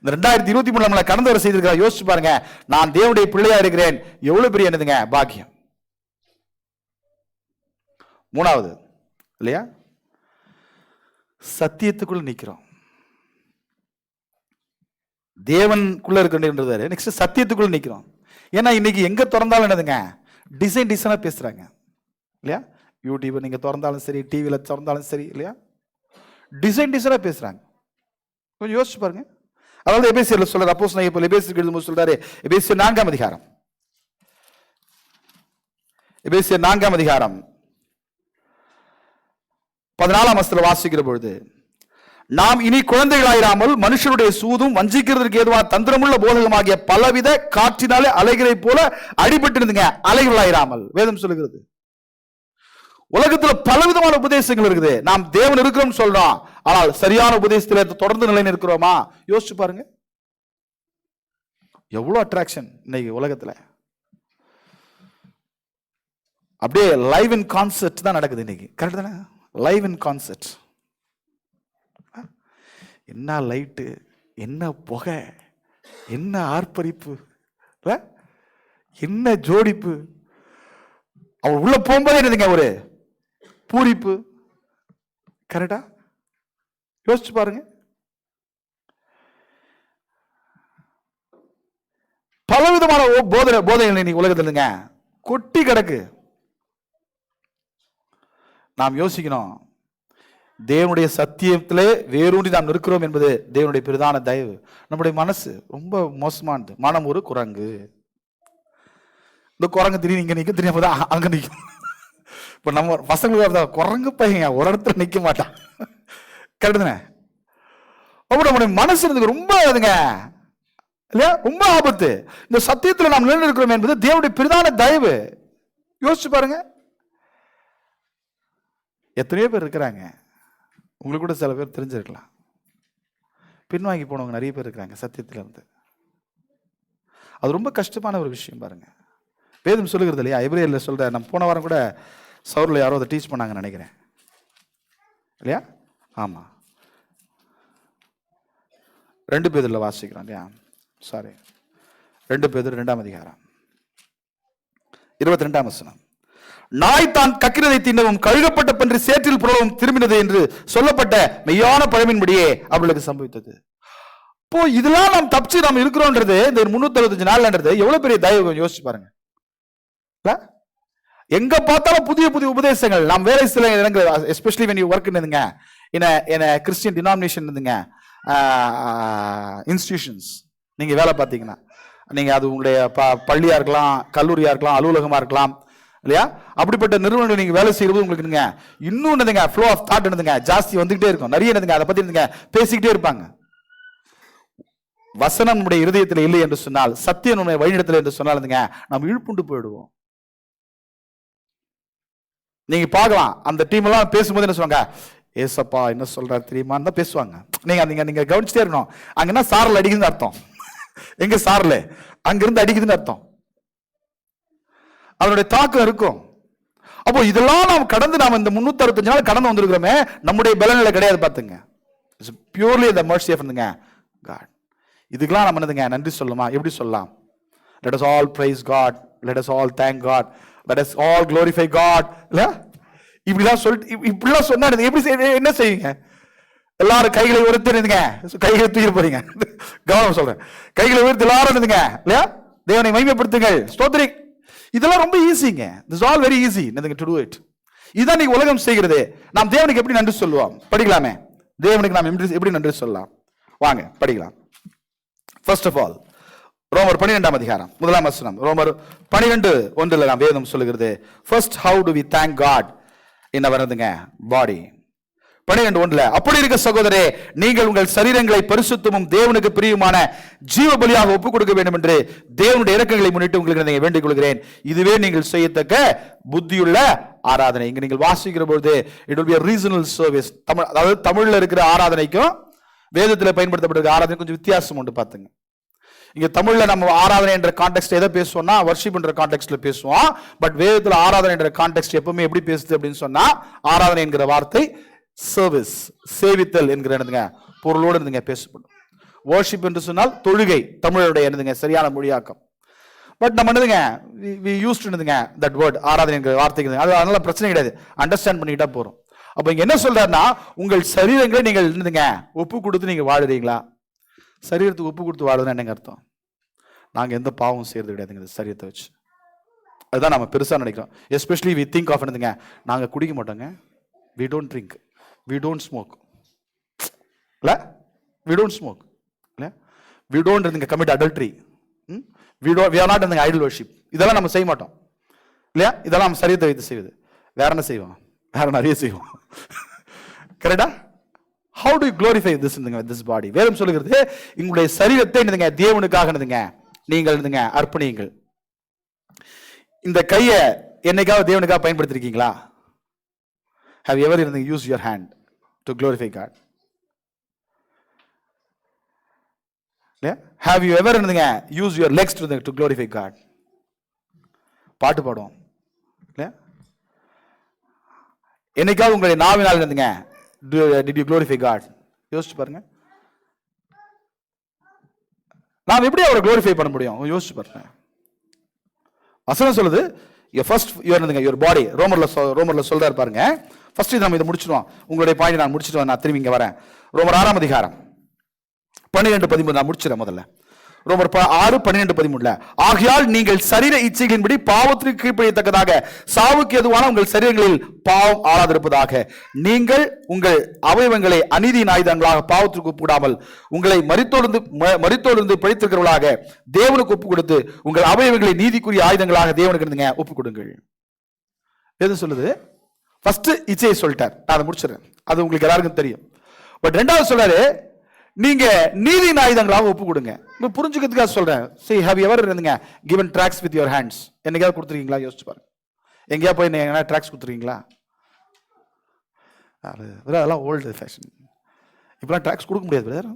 இந்த 2023 நம்மளை கடந்து வர செய்திருக்கிறார். யோசிச்சு பாருங்க, நான் தேவனுடைய பிள்ளையா இருக்கிறேன், எவ்வளவு பெரிய என்னதுங்க பாக்கியம். மூணாவது இல்லையா, சத்தியத்துக்குள்ள நிக்கிறோம். தேவனுக்குள்ள இருக்கின்றது. நெக்ஸ்ட் சத்தியத்துக்குள்ள நிக்கிறோம். ஏன்னா இன்னைக்கு எங்க திறந்தாலும் என்னதுங்க டிசைனா பேசுறாங்க இல்லையா? யூடியூப் நீங்க திறந்தாலும் சரி, டிவியில திறந்தாலும் சரி, இல்லையா? டிசைனா பேசுறாங்க. கொஞ்சம் யோசிச்சு பாருங்க. அதாவது எபேசியர்ல சொல்றாரு, அப்போஸ்தலனாகிய பவுல் எபேசியருக்கு எழுதும்போது சொல்றாரு, எபேசியர் 4ஆம் அதிகாரம், எபேசியர் 4ஆம் அதிகாரம் 14ஆம் வசனத்தில் வாசிக்கிற பொழுது, நாம் இனி குழந்தைகளாயிராமல் மனுஷருடைய சூதும் வஞ்சிக்கிறதுக்கு ஏதுவான தந்திரமுள்ள போதகமாகிய பலவித காற்றினாலே அலைகளை போல அடிபட்டு இருந்துங்க அலைகளாயிராமல். வேதம் சொல்லுகிறது, உலகத்துல பலவிதமான உபதேசங்கள் இருக்குது. நாம் தேவன் இருக்கிறோம் சொல்றோம், ஆனால் சரியான உபதேசத்துல தொடர்ந்து நிலை நிற்கிறோமா? யோசிச்சு பாருங்க. எவ்வளவு அட்ராக்ஷன் இன்னைக்கு உலகத்துல. அப்படியே லைவ் இன் கான்சர்ட் தான் நடக்குது இன்னைக்கு. கரெக்ட் தானே? Live in concert. என்ன லைட்டு, என்ன புகை, என்ன ஆர்ப்பரிப்பு, என்ன ஜோடிப்பு. அவர் உள்ள போகும்போது என்னதுங்க ஒரு பூரிப்பு. கரெக்டா யோசிச்சு பாருங்க. பலவிதமான போதைகள் இன்னைக்கு உலகத்துல கொட்டி கிடக்கு. நாம் யோசிக்கணும், தேவனுடைய சத்தியத்திலே வேரூன்றி நாம் நிற்கிறோம் என்பது தேவனுடைய பிரதான தயவு. நம்முடைய மனசு ரொம்ப மோசமானது. மனம் ஒரு குரங்கு. இந்த குரங்கு திடீர்னு இங்க நிற்கும், திடீர்னு அங்க நிற்கும். இப்ப நம்ம பசங்களுக்கு குரங்கு பையன் ஒரு இடத்துல நிற்க மாட்டான். கரெக்டு தானே? அப்ப நம்முடைய மனசு ரொம்ப அதுங்க இல்லையா, ரொம்ப ஆபத்து. இந்த சத்தியத்தில் நாம் நின்று இருக்கிறோம் என்பது தேவனுடைய பிரதான தயவு. யோசிச்சு பாருங்க. எத்தனையோ பேர் இருக்கிறாங்க, உங்களுக்கு கூட சில பேர் தெரிஞ்சிருக்கலாம், பின்வாங்கி போனவங்க நிறைய பேர் இருக்கிறாங்க சத்தியத்தில் இருந்து. அது ரொம்ப கஷ்டமான ஒரு விஷயம் பாருங்க. வேதம் சொல்லுகிறது இல்லையா, எபிரேயர்ல சொல்ற, நம்ம போன வாரம் கூட சவுரில் யாரோ அதை டீச் பண்ணாங்கன்னு நினைக்கிறேன் இல்லையா? ஆமா, 2 பேதுல வாசிக்கிறோம் இல்லையா? சாரி, 2 பேதுரு 2ஆம் அதிகாரம் 22ஆம் வசனம். நாய் தான் கக்கிரதை தின்னவும் கழுகப்பட்ட பன்றி சேற்றில் புரளவும் திரும்பினது என்று சொல்லப்பட்ட மெய்யான பழமின்படியே அவர்களுக்கு சம்பவித்தது. இப்போ இதெல்லாம் நாம் தப்பிச்சு நாம் இருக்கிறோன்றது, இந்த 365 நாள்ன்றது எவ்வளவு பெரிய தயவு யோசிச்சு பாருங்க. எங்க பார்த்தாலும் புதிய புதிய உபதேசங்கள். நாம் வேலை சில இடங்கள், especially when you work in a Christian denomination institutions, நீங்க வேலை பார்த்தீங்கன்னா, நீங்க அது உங்களுடைய பள்ளியா இருக்கலாம், கல்லூரியா இருக்கலாம், அலுவலகமா இருக்கலாம் இல்லையா? அப்படிப்பட்ட நிறுவனங்கள் நீங்க வேலை செய்யறது உங்களுக்கு இன்னும் என்னதுங்க ஃப்ளோ ஆஃப் தாட் என்னதுங்க ஜாஸ்தி வந்துகிட்டே இருக்கும். நிறைய என்னதுங்க அதை பத்தி பேசிக்கிட்டே இருப்பாங்க. வசனம் நம்முடைய இருதயத்தில் இல்லை என்று சொன்னால், சத்தியம் நம்முடைய வழிநடத்தல் என்று சொன்னால் நம்ம இழுப்புண்டு போயிடுவோம். நீங்க பார்க்கலாம், அந்த டீம் எல்லாம் பேசும்போது என்ன சொல்லுவாங்க, ஏசப்பா என்ன சொல்றாரு தெரியுமான்னு தான் பேசுவாங்க. நீங்க கவனிச்சுட்டே இருக்கணும். அங்கன்னா சாரல் அடிக்குதுன்னு அர்த்தம். எங்க சாரல அங்கிருந்து அடிக்குதுன்னு அர்த்தம். அதனுடைய தாக்கம் இருக்கும். அப்போ இதெல்லாம் நாம் கடந்து நாம் இந்த 365 நாள் கடந்து வந்திருக்கிறோமே, நம்முடைய பலனில கிடையாது. பாத்துங்க, purely the mercy of God. இதுக்கெல்லாம் நம்ம என்னதுங்க நன்றி சொல்லுமா? எப்படி சொல்லலாம்? Let us all praise God, let us all thank God, let us all glorify God. இல்ல இப்படிலாம் சொல்லிட்டு இப்படிலாம் சொன்னா எப்படி என்ன செய்வீங்க? எல்லாரும் கைகளை உயர்த்துங்க, கைகளை தூக்கி போறீங்க. கவனம் சொல்றேன், கைகளை உயர்த்தி எல்லாரும் இருந்துங்க இல்லையா, தேவனை மகிமைப்படுத்துங்கள், ஸ்தோத்திரி. இதெல்லாம் ரொம்ப ஈஸிங்க. This all very easy to do it. இதான் நீங்க உலகம் செய்கிறது. நாம் தேவனுக்கு எப்படி நன்றி சொல்லுவோம்? படிக்கலாமே. தேவனுக்கு நாம் எப்படி நன்றி சொல்லலாம்? வாங்க படிக்கலாம். ஃபர்ஸ்ட் ஆஃப் ஆல், ரோமர் 12ஆம் அதிகாரம் 1ஆம் வசனம். ரோமர் 12:1 நாம் வேதம் சொல்லுகிறது, first how do we thank God in our body. 12:1 அப்படி இருக்க சகோதரே, நீங்கள் உங்கள் சரீரங்களை பரிசுத்தமும் தேவனுக்கு பிரியமான ஜீவ பலியாக ஒப்புக் கொடுக்க வேண்டும் என்று தேவனுடைய இரக்கங்களை முன்னிட்டு உங்களுக்கு வேண்டிக் கொள்கிறேன். இதுவே நீங்கள் செய்யத்தக்க புத்தியுள்ள ஆராதனை. இங்க நீங்கள் வாசிக்கிற பொழுது it will be a reasonable service. Tamil, அதாவது தமிழ்ல இருக்கிற ஆராதனைக்கும் வேதத்தில் பயன்படுத்தப்பட்டிருக்கிற ஆராதனை கொஞ்சம் வித்தியாசம் உண்டு. பாத்துங்க, இங்க தமிழ்ல நம்ம ஆராதனை என்ற கான்டெக்ஸ்ட் எதை பேசுவோம்னா வர்ஷிப் என்ற கான்டெக்ஸ்ட்ல பேசுவோம். பட் வேதத்துல ஆராதனை என்ற கான்டெக்ஸ்ட் எப்பவுமே எப்படி பேசுது அப்படின்னு சொன்னா, ஆராதனை என்கிற வார்த்தை சர்வீஸ், சேவித்தல் என்கிற பொருளோடு பேசப்படும். வர்ஷிப் என்று சொன்னால் தொழுகை, தமிழுடைய சரியான மொழியாக்கம். பட் நம்ம we used to that word, ஆராதனை என்கிற வார்த்தைக்கு அதனால பிரச்சனை கிடையாது, அண்டர்ஸ்டாண்ட் பண்ணிக்கிட்டா போறோம். அப்ப இங்க என்ன சொல்றாருன்னா, உங்கள் சரீரங்களை நீங்கள் ஒப்பு கொடுத்து நீங்க வாழுறீங்களா? சரீரத்துக்கு ஒப்பு கொடுத்து வாழுதுன்னா என்னங்க அர்த்தம்? நாங்க எந்த பாவம் செய்யறது கிடையாதுங்க சரீரத்தை வச்சு. அதுதான் நம்ம பெருசா நினைக்கிறோம். எஸ்பெஷலி வி திங்க் ஆஃப் நாங்க குடிக்க மாட்டோங்க, we don't drink, we don't smoke, இல்ல we don't smoke, இல்ல we don't commit adultery, we are not idol worship. இதெல்லாம் நம்ம செய்ய மாட்டோம் இல்லையா? இதெல்லாம் நம்ம சரீரத்தை வைத்து செய்வது. வேற என்ன செய்வோம்? வேற நிறைய செய்வோம். கரெக்டா? How do you glorify this this body? வேதம் சொல்லுகிறது, உங்களுடைய சரீரத்தை தேவனுக்காக நீங்கள் அர்ப்பணியுங்கள். இந்த கையை என்னைக்காவது தேவனுக்காக பயன்படுத்திருக்கீங்களா? Have you ever used your hand to glorify God? Have you ever used your legs to glorify God? பாட்டு பாடுவோம் இல்லையா? என்னைக்காவது உங்களுடைய நாவினால் did you glorify God? யோசிச்சு பாருங்க. நாம் எப்படி அவரை குளோரிஃபை பண்ண முடியும்? யோசிச்சு பாருங்க. வசனம் சொல்லுது ஃபர்ஸ்ட் யுவர் பாடி. ரோமர்ல சொல்றாரு பாருங்க. ஃபர்ஸ்ட் நம்ம இதை முடிச்சிடுவோம். உங்களுடைய பாயிண்ட் நான் முடிச்சிட்டு நான் திரும்பி இங்க வரேன். ரோமர் 6ஆம் அதிகாரம் 12-13 நான் முடிச்சிடறேன். முதல்ல ரோமர் 6:12-13 ஆகையால் நீங்கள் சரீர இச்சைகளின்படி பாவத்திற்கு கீழ்ப்படியத்தக்கதாக சாவுக்கு எதுவான உங்கள் சரீரங்களில் பாவம் ஆளாதிருப்பதாக நீங்கள் உங்கள் அவயவங்களை அநீதியின் ஆயுதங்களாக பாவத்திற்கு ஒப்புக்கூடாமல் உங்களை மரித்தோடு பிழைத்திருக்கிறவர்களாக தேவனுக்கு ஒப்பு கொடுத்து உங்கள் அவயவங்களை நீதிக்குரிய ஆயுதங்களாக தேவனுக்கு ஒப்பு கொடுங்கள். எது சொல்லுது? ஃபர்ஸ்ட் இச்சையை சொல்லிட்டார். நான் அதை முடிச்சிடறேன். அது உங்களுக்கு எல்லாருக்கும் தெரியும். பட் ரெண்டாவது சொல்றாரு நீங்க நீதியின் ஆயுதங்களாக ஒப்பு கொடுங்க. இப்போ புரிஞ்சுக்கிறதுக்காக சொல்றேன். See, have you ever given tracts with your hands? என்னைக்காவது கொடுத்துருக்கீங்களா? யோசிச்சு பாருங்க. எங்கேயா போய் என்ன ட்ராக்ஸ் கொடுத்துருக்கீங்களா? அதெல்லாம் ஓல்டு ஃபேஷன். இப்பெல்லாம் ட்ராக்ஸ் கொடுக்க முடியாது brother.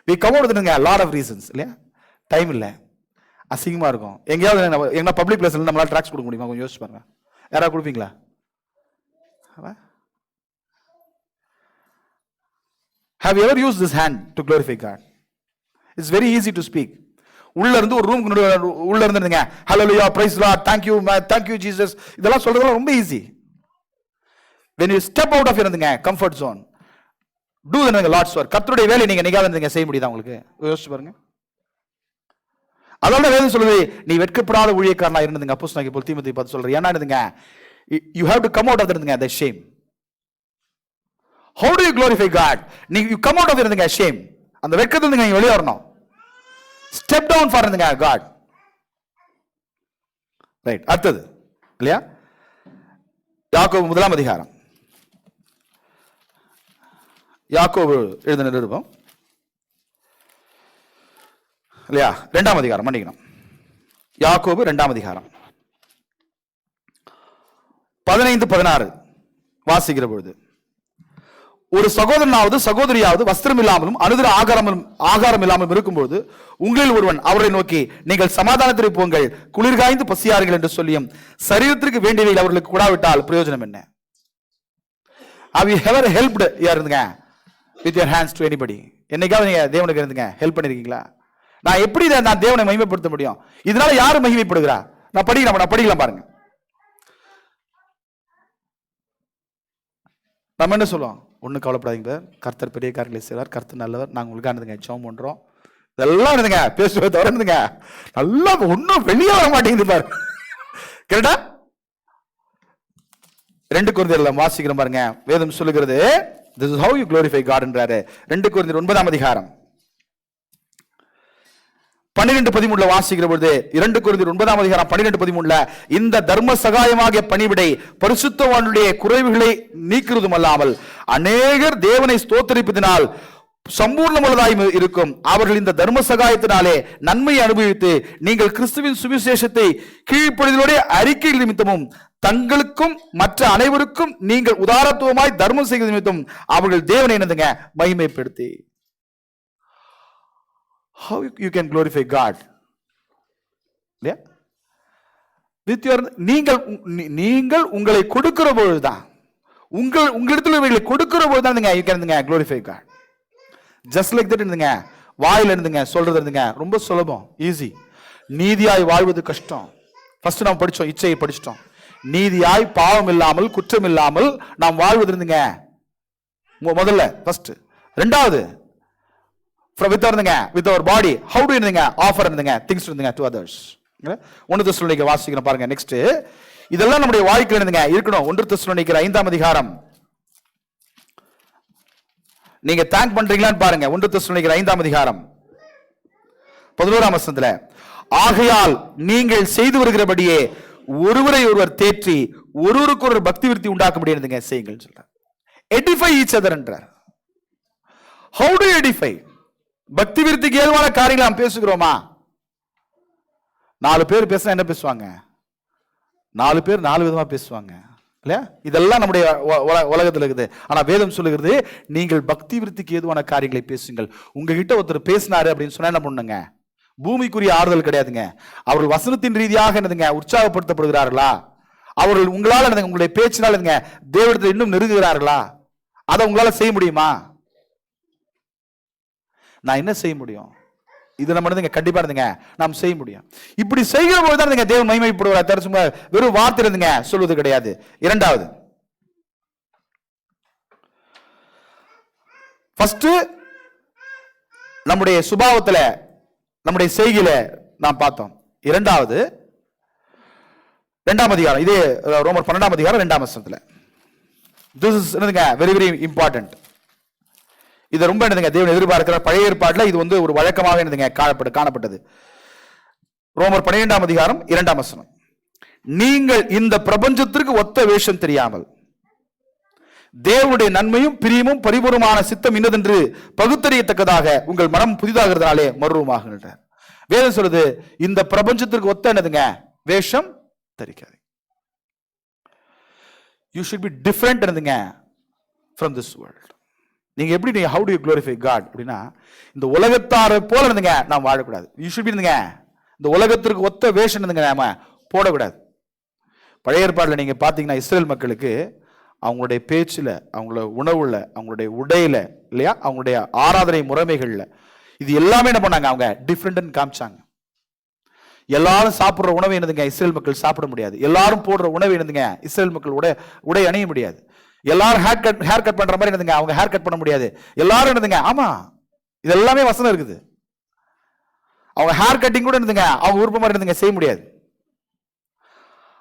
we come out with lot of reasons இல்லையா? டைம் இல்லை, அசிங்கமா இருக்கும். எங்கேயாவது எங்கன்னா பப்ளிக் பிளேஸ்ல நம்மளால ட்ராக்ஸ் கொடுக்க முடியுமா? கொஞ்சம் யோசிச்சு பாருங்க. யாராவது கொடுப்பீங்களா? Have you ever used this hand to glorify God? It's very easy to speak. உள்ள இருந்து ஒரு ரூம் உள்ள இருந்துங்க ஹalleluya praise God thank you Jesus இதெல்லாம் சொல்றது ரொம்ப easy. when you step out of your comfort zone do the Lord's work. கர்த்தருடைய வேலையை நீங்க நினைக்காத செய்ய முடியுதா உங்களுக்கு? யோசிச்சு பாருங்க. அதனால வேதம் சொல்லுது நீ வெட்கப்படாத ஊழியக்காரனா இருந்தீங்க. அப்போஸ்தலனாகிய பவுல் தீமோத்தேயுவை பார்த்து சொல்றாரு. ஏன்னா இருந்தீங்க you have to come out of the shame. How do you glorify God? You come out of the shame. அந்த வெட்கத்துல நீங்க வெளியே வரணும். Step down for God. Right. அடுத்தது இல்லையா? யாக்கோபு 1ஆம் அதிகாரம். யாக்கோபு எழுதின நிருபம் இல்லையா? 2ஆம் அதிகாரம் மன்னிக்கணும். யாக்கோபு 2ஆம் அதிகாரம் 15-16 வாசிக்கிற பொழுது ஒரு சகோதரனாவது சகோதரியாவது வஸ்திரம் இல்லாமலும் அனுதின ஆகாரம் இல்லாமலும் இருக்கும்போது உங்களில் ஒருவன் அவரை நோக்கி நீங்கள் சமாதானத்திற்கு போங்கள் குளிர்காய்ந்து பசியார்கள் என்று சொல்லியும் சரீரத்திற்கு வேண்டியவை அவர்களுக்கு கூடாவிட்டால் பிரயோஜனம் என்ன? Have you ever helped with your hands to anybody? என்னைக்காவது நீங்க தேவனுக்கு ஹெல்ப் பண்ணிருக்கீங்களா? நான் எப்படி நான் தேவனை மகிமைப்படுத்த முடியும்? இதனால யாரு மகிமைப்படுகிறா? நான் படிக்கலாம் பாருங்க. நம்ம என்ன சொல்லுவோம்? ஒன்றும் கவலைப்படாதீங்க, கர்த்தர் பெரிய காரியங்களை செய்வார், கர்த்தர் நல்லவர், நாங்கள் உங்களுக்காக ஜெபம் பண்றோம். இதெல்லாம் பேசுவதை தவிர நல்லா ஒன்றும் வெளியே வர மாட்டேங்குது பாரு. கரெக்டா? 2 கொரிந்தியர் வாசிக்கிறோம் பாருங்க. வேதம் சொல்லுகிறது this is how you glorify God என்றாரு. 2 கொரிந்தியர் 9ஆம் அதிகாரம் 12-13 வாசிக்கிற பொழுது 2 கொரிந்தியர் 9ஆம் அதிகாரம் 12-13 இந்த தர்ம சகாயமாகிய பணிவிடை பரிசுத்தவானுடைய குறைவுகளை நீக்குவதும் அல்லாமல் அநேகர் தேவனை ஸ்தோத்திரிப்பதினால் சம்பூர்ணமுள்ளதாய் இருக்கும். அவர்கள் இந்த தர்ம சகாயத்தினாலே நன்மையை அனுபவித்து நீங்கள் கிறிஸ்துவின் சுவிசேஷத்தை கீழ்ப்படிதலோட அறிக்கை நிமித்தமும் தங்களுக்கும் மற்ற அனைவருக்கும் நீங்கள் உதாரத்துவமாய் தர்மம் செய்வது நிமித்தம் அவர்கள் தேவனை என்னதுங்க மகிமைப்படுத்தி. How you can glorify God? இல்லையா? with your நீங்கள் உங்களை கொடுக்கிற பொழுதுதான் உங்களிடத்தில் இவைகளை கொடுக்கிற பொழுதுதான் you can glorify God. just like that இருந்துங்க வாயில இருந்துங்க சொல்றது இருந்துங்க ரொம்ப சுலபம், ஈஸி. நீதியாய் வாழ்வது கஷ்டம். ஃபர்ஸ்ட் நாம் படிச்சோம், இச்சையை படிச்சிட்டோம். நீதியாய் பாவம் இல்லாமல் குற்றம் இல்லாமல் நாம் வாழ்வது இருந்துங்க முதல்ல ஃபர்ஸ்ட். ரெண்டாவது with our body how do offer things to others. 1 தெசலோனிக்கேயர் வாசிக்கிறோம் பாருங்க. நெக்ஸ்ட் இதெல்லாம் நம்முடைய வாழ்க்கையில இருக்கணும். 1 தெசலோனிக்கேயர் 5ஆம் அதிகாரம் நீங்க தேங்க் பண்றீங்களான்னு பாருங்க. 1 தெசலோனிக்கேயர் 5ஆம் அதிகாரம் 11ஆம் வசனத்துல ஆகையால் நீங்கள் செய்து வருகிறபடியே ஒருவரை ஒருவர் தேற்றி ஒருவருக்கு ஒரு பக்தி விருத்தி உண்டாக்கும்படி செய்யுங்கள் சொல்றார். edify each other என்றார். how do you edify? பக்தி விருத்திக்கு ஏதுவான காரியங்களை நாம் பேசுகிறோமா? 4 பேர் பேசினா என்ன பேசுவாங்க? 4 பேர் 4 விதமா பேசுவாங்க இல்லையா? இதெல்லாம் நம்முடைய உலகத்தில் இருக்குது. ஆனா வேதம் சொல்லுகிறது நீங்கள் பக்தி விருத்திக்கு ஏதுவான காரியங்களை பேசுங்கள். உங்ககிட்ட ஒருத்தர் பேசினாரு அப்படின்னு சொன்னா என்ன பண்ணுங்க? பூமிக்குரிய ஆறுதல் கிடையாதுங்க. அவர்கள் வசனத்தின் ரீதியாக என்னதுங்க உற்சாகப்படுத்தப்படுகிறார்களா? அவர்கள் உங்களால உங்களுடைய பேச்சினால் தேவனிடத்தில் இன்னும் நெருங்குகிறார்களா? அதை உங்களால செய்ய முடியுமா? நான் என்ன செய்ய முடியும்? இது நம்ம கண்டிப்பா இருந்துங்க நாம் செய்ய முடியும். இப்படி செய்கிற போது தான் தேவன் மகிமைப்படுவார். தவிர சும்மா வெறும் வார்த்தை இருந்துங்க சொல்வது கிடையாது. இரண்டாவது, ஃபர்ஸ்ட் நம்முடைய சுபாவத்துல நம்முடைய செய்கையில நாம் பார்த்தோம். இரண்டாவது, 2ஆம் அதிகாரம், இதே ரோமர் 12ஆம் அதிகாரம் 2ஆம் வசனத்துல, this is very very important. இது ரொம்ப தேவன் எதிர்பார்க்கிற பழைய ஏற்பாட்டில் இது ஒரு வழக்கமாக காணப்பட்டது. ரோமர் 12ஆம் அதிகாரம் 2ஆம் வசனம், நீங்கள் இந்த பிரபஞ்சத்திற்கு ஒத்த வேஷம் தெரியாமல் தேவனுடைய நன்மையும் பிரியமும் பரிபூர்ணமான சித்தம் இன்னதென்று பகுத்தறியத்தக்கதாக உங்கள் மனம் புதிதாகிறதுனாலே மறுரூபமாகின்ற. வேதம் சொல்லுது, இந்த பிரபஞ்சத்திற்கு ஒத்த என்னதுங்க வேஷம் தரிக்காது. You should be different from this world. நீங்க எப்படி how do you glorify God அப்படின்னா, இந்த உலகத்தாரை போல நாம் வாழக்கூடாது. யூ ஷுட் பி இந்த உலகத்திற்கு ஒத்த வேஷம் நாம போடக்கூடாது. பழைய ஏற்பாடுல நீங்க பாத்தீங்கன்னா இஸ்ரேல் மக்களுக்கு அவங்களுடைய பேச்சுல, அவங்களோட உணவுல, அவங்களுடைய உடையில, இல்லையா, அவங்களுடைய ஆராதனை முறைமைகள்ல, இது எல்லாமே என்ன பண்ணாங்க, அவங்க டிஃப்ரெண்ட் காமிச்சாங்க. எல்லாரும் சாப்பிடுற உணவை இஸ்ரேல் மக்கள் சாப்பிட முடியாது. எல்லாரும் போடுற உணவை இஸ்ரேல் மக்கள் உடை அணிய முடியாது. எல்லாரும் ஹேர் கட் பண்ற மாதிரி அவங்க ஹேர் கட் பண்ண முடியாது. எல்லாரும் ஆமா, இது எல்லாமே வசனம் இருக்குது. அவங்க ஹேர் கட்டிங் கூட அவங்க விருப்பம் மாதிரி செய்ய முடியாது.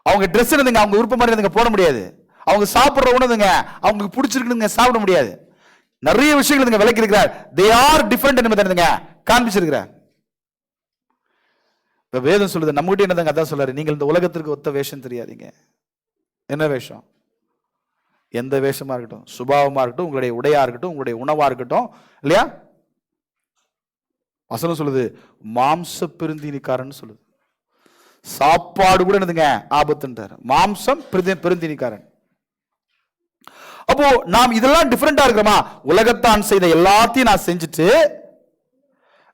அவங்க ட்ரெஸ் அவங்க விருப்பம் மாதிரி போட முடியாது. அவங்க சாப்பிடுற உணவுங்க அவங்களுக்கு பிடிச்சிருக்கு சாப்பிட முடியாது. நிறைய விஷயங்கள் விலக்கி இருக்கிறார். தே ஆர் டிஃபரெண்ட் என்பதை காண்பிச்சிருக்கிறார். வேதம் சொல்லுது, நம்ம கிட்ட என்னதாங்க அதான் சொல்றாரு, நீங்கள் இந்த உலகத்திற்கு ஒத்த வேஷம் தெரியாதீங்க. என்ன வேஷம்? எந்த வேஷமா இருக்கட்டும், சுபாவமா இருக்கட்டும், உங்களுடைய உடையா இருக்கட்டும், உங்களுடைய உணவா இருக்கட்டும், இல்லையா, வசனம் சொல்லுது மாம்ச பெருந்தீனிக்காரன் சொல்லுது. சாப்பாடு கூட என்னதுங்க ஆபத்துன்றார். மாம்சம் பெருந்தீனிக்காரன். அப்போ நாம் இதெல்லாம் டிஃபரெண்டா இருக்கிறோமா? உலகத்தான் செய்த எல்லாத்தையும் நான் செஞ்சுட்டு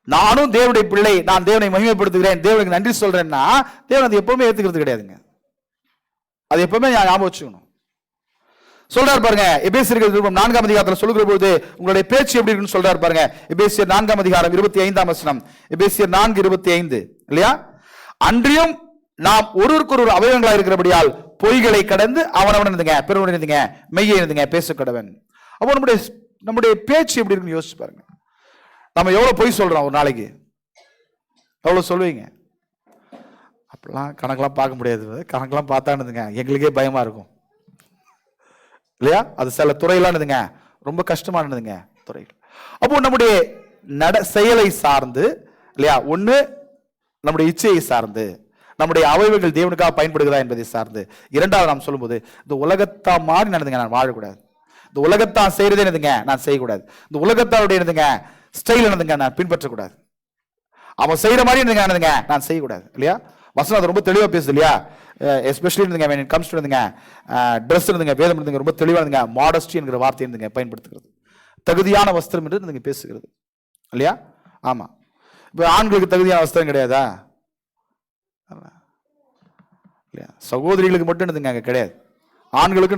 நானும் தேவனுடைய பிள்ளை, நான் தேவனை மகிமைப்படுத்துகிறேன், தேவனுக்கு நன்றி சொல்றேன்னா தேவன் அது எப்பவுமே ஏத்துக்கிறது கிடையாதுங்க. அது எப்பவுமே ஞாபகம் வச்சுக்கணும். சொல்றாரு பாருங்க, எபேசியர்கள் 4ஆம் அதிகாரத்தில் சொல்லுகிற போது உங்களுடைய பேச்சு எப்படி இருக்குன்னு சொல்றாரு பாருங்க. எபேசியர் 4ஆம் அதிகாரம் 25ஆம் வசனம், எபேசியர் 4:25, இல்லையா, அன்றியும் நாம் ஒருவருக்கு ஒரு அவயவங்களா இருக்கிறபடியால் பொய்களை கடந்து அவனவன் பிறவன் மெய்யை பேசக்கடவன். அப்போ நம்முடைய பேச்சு எப்படி இருக்குன்னு யோசிச்சு பாருங்க. நம்ம எவ்வளவு பொய் சொல்றோம் ஒரு நாளைக்கு? எவ்வளவு சொல்லுவீங்க? அப்படிலாம் கணக்கெல்லாம் பார்க்க முடியாது. கணக்கெல்லாம் பார்த்தானுங்க எங்களுக்கே பயமா இருக்கும், இல்லையா? அது சில துறையெல்லாம் ரொம்ப கஷ்டமானதுங்க துறைகள். அப்போ நம்முடைய செயலை சார்ந்து, இல்லையா, ஒண்ணு நம்முடைய இச்சையை சார்ந்து, நம்முடைய அவயவங்கள் தேவனுக்காக பயன்படுகிறதா என்பதை சார்ந்து, இரண்டாவது நாம் சொல்லும்போது இந்த உலகத்தா மாதிரி நான் வாழக்கூடாது. இந்த உலகத்தான் செய்யறதே நான் செய்யக்கூடாது. இந்த உலகத்தாருடைய ஸ்டைல் நான் பின்பற்றக்கூடாது. அவன் செய்யற மாதிரி நான் செய்யக்கூடாது, இல்லையா? வசனம் அது ரொம்ப தெளிவா பேசுது, இல்லையா? Especially when it comes to dress வேதம் ரொம்ப தெளிவா மாடஸ்டி என்கிற வார்த்தை பயன்படுத்துகிறது. தகுதியான வஸ்திரம் என்று பேசுகிறது, இல்லையா? ஆமா. இப்ப ஆண்களுக்கு தகுதியான வஸ்திரம் கிடையாதா? இல்லையா? சகோதரிகளுக்கு மட்டும் அங்க கிடையாது, ஆண்களுக்கு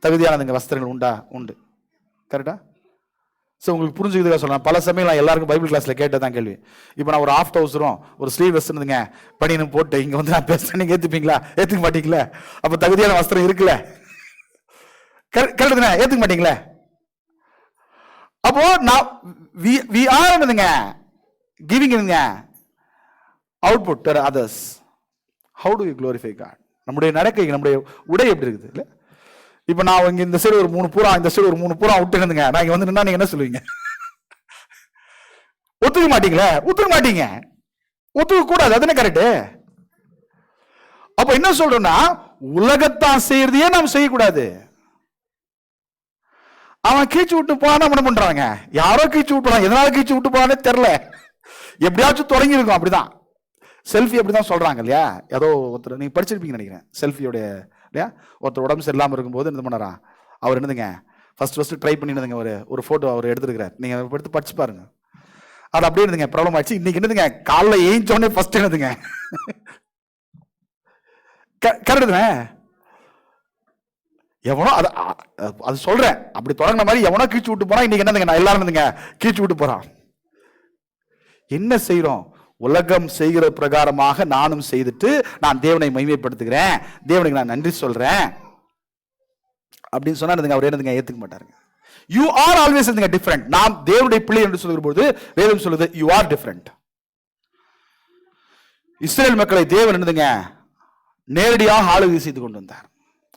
தகுதியான வஸ்திரங்கள் உண்டு. கரெக்டா? ஸோ உங்களுக்கு புரிஞ்சுக்கிறதுக்காக சொல்லலாம். பல சமயம் நான் எல்லாருக்கும் பைபிள் கிளாஸ்ல கேட்டதான் கேள்வி. இப்போ நான் ஒரு ஆஃப் டவுசரும் ஒரு ஸ்லீவ் வெஸ்ட்னுங்க பனியனு போட்டு இங்க நான் பேசுறேன், நீங்க ஏத்துப்பீங்களா? ஏத்துக்க மாட்டீங்களா? அப்ப தகுதியான வஸ்திரம் இருக்குல்ல, கரெக்டுங்க, ஏத்துக்க மாட்டீங்களா? அப்போ நான் we are giving output to others. How do you glorify God? நம்முடைய நடக்கை, நம்முடைய உடை எப்படி இருக்குது? இல்ல, இப்ப நான் இங்க இந்த சைடு ஒரு 3 பூரா, இந்த சைடு ஒரு 3 பூரா விட்டுங்க, நான் இங்க வந்து நின்னா நீங்க என்ன சொல்லுவீங்க? ஒத்துக்க மாட்டீங்களா? ஒத்துக்க மாட்டீங்க, ஒத்துக்க கூடாது. அதுன்னு கரெக்ட். அப்ப என்ன சொல்றோம்னா, உலகத்தான் செய்யறதையே நாம் செய்யக்கூடாது. அவன் கீச்சு விட்டு போனா என்ன பண்றாங்க? யாரோ கீச்சு விட்டுறான். எதனால கீச்சு விட்டு போனானே தெரியல, எப்படியாச்சும் தொடங்கி இருக்கும். அப்படிதான் செல்ஃபி அப்படிதான் சொல்றாங்க, இல்லையா? ஏதோ ஒருத்தர் நீங்க படிச்சிருப்பீங்கன்னு நினைக்கிறேன், செல்ஃபியோட, இல்லையா? ஒருத்தர் உடம்பு சரியில்லாம இருக்கும்போது என்ன பண்ணாரா அவர்? ஃபர்ஸ்ட் ட்ரை பண்ணி ஒரு போட்டோ அவர் எடுத்துருக்கிறார். நீங்க எடுத்து படிச்சு பாருங்க. அது அப்படியே ப்ராப்ளம் ஆச்சு. இன்னைக்கு காலைல ஏஞ்சோடனே ஃபர்ஸ்ட் கரெக்டுங்க. எவனோ அது சொல்றேன், அப்படி தொடங்கின மாதிரி எவனோ கீச்சு விட்டு போனா இன்னைக்கு நான் எல்லாரும் கீச்சு விட்டு போறான். என்ன செய்யறோம்? உலகம் செய்கிற பிரகாரமாக நானும் செய்துட்டு நான் தேவனை மகிமைப்படுத்துகிறேன், தேவனுக்கு நான் நன்றி சொல்றேன் அப்படின்னு சொன்னா அவர் என்னதுங்க ஏத்துக்க மாட்டாருங்க. You are always different. நாம் தேவனுடைய பிள்ளை என்று சொல்கிற போது வேதம் சொல்லுது யூ ஆர் டிஃபரெண்ட். இஸ்ரேல் மக்களை தேவன் என்னதுங்க நேரடியாக ஆளுகை செய்து கொண்டு வந்தார்.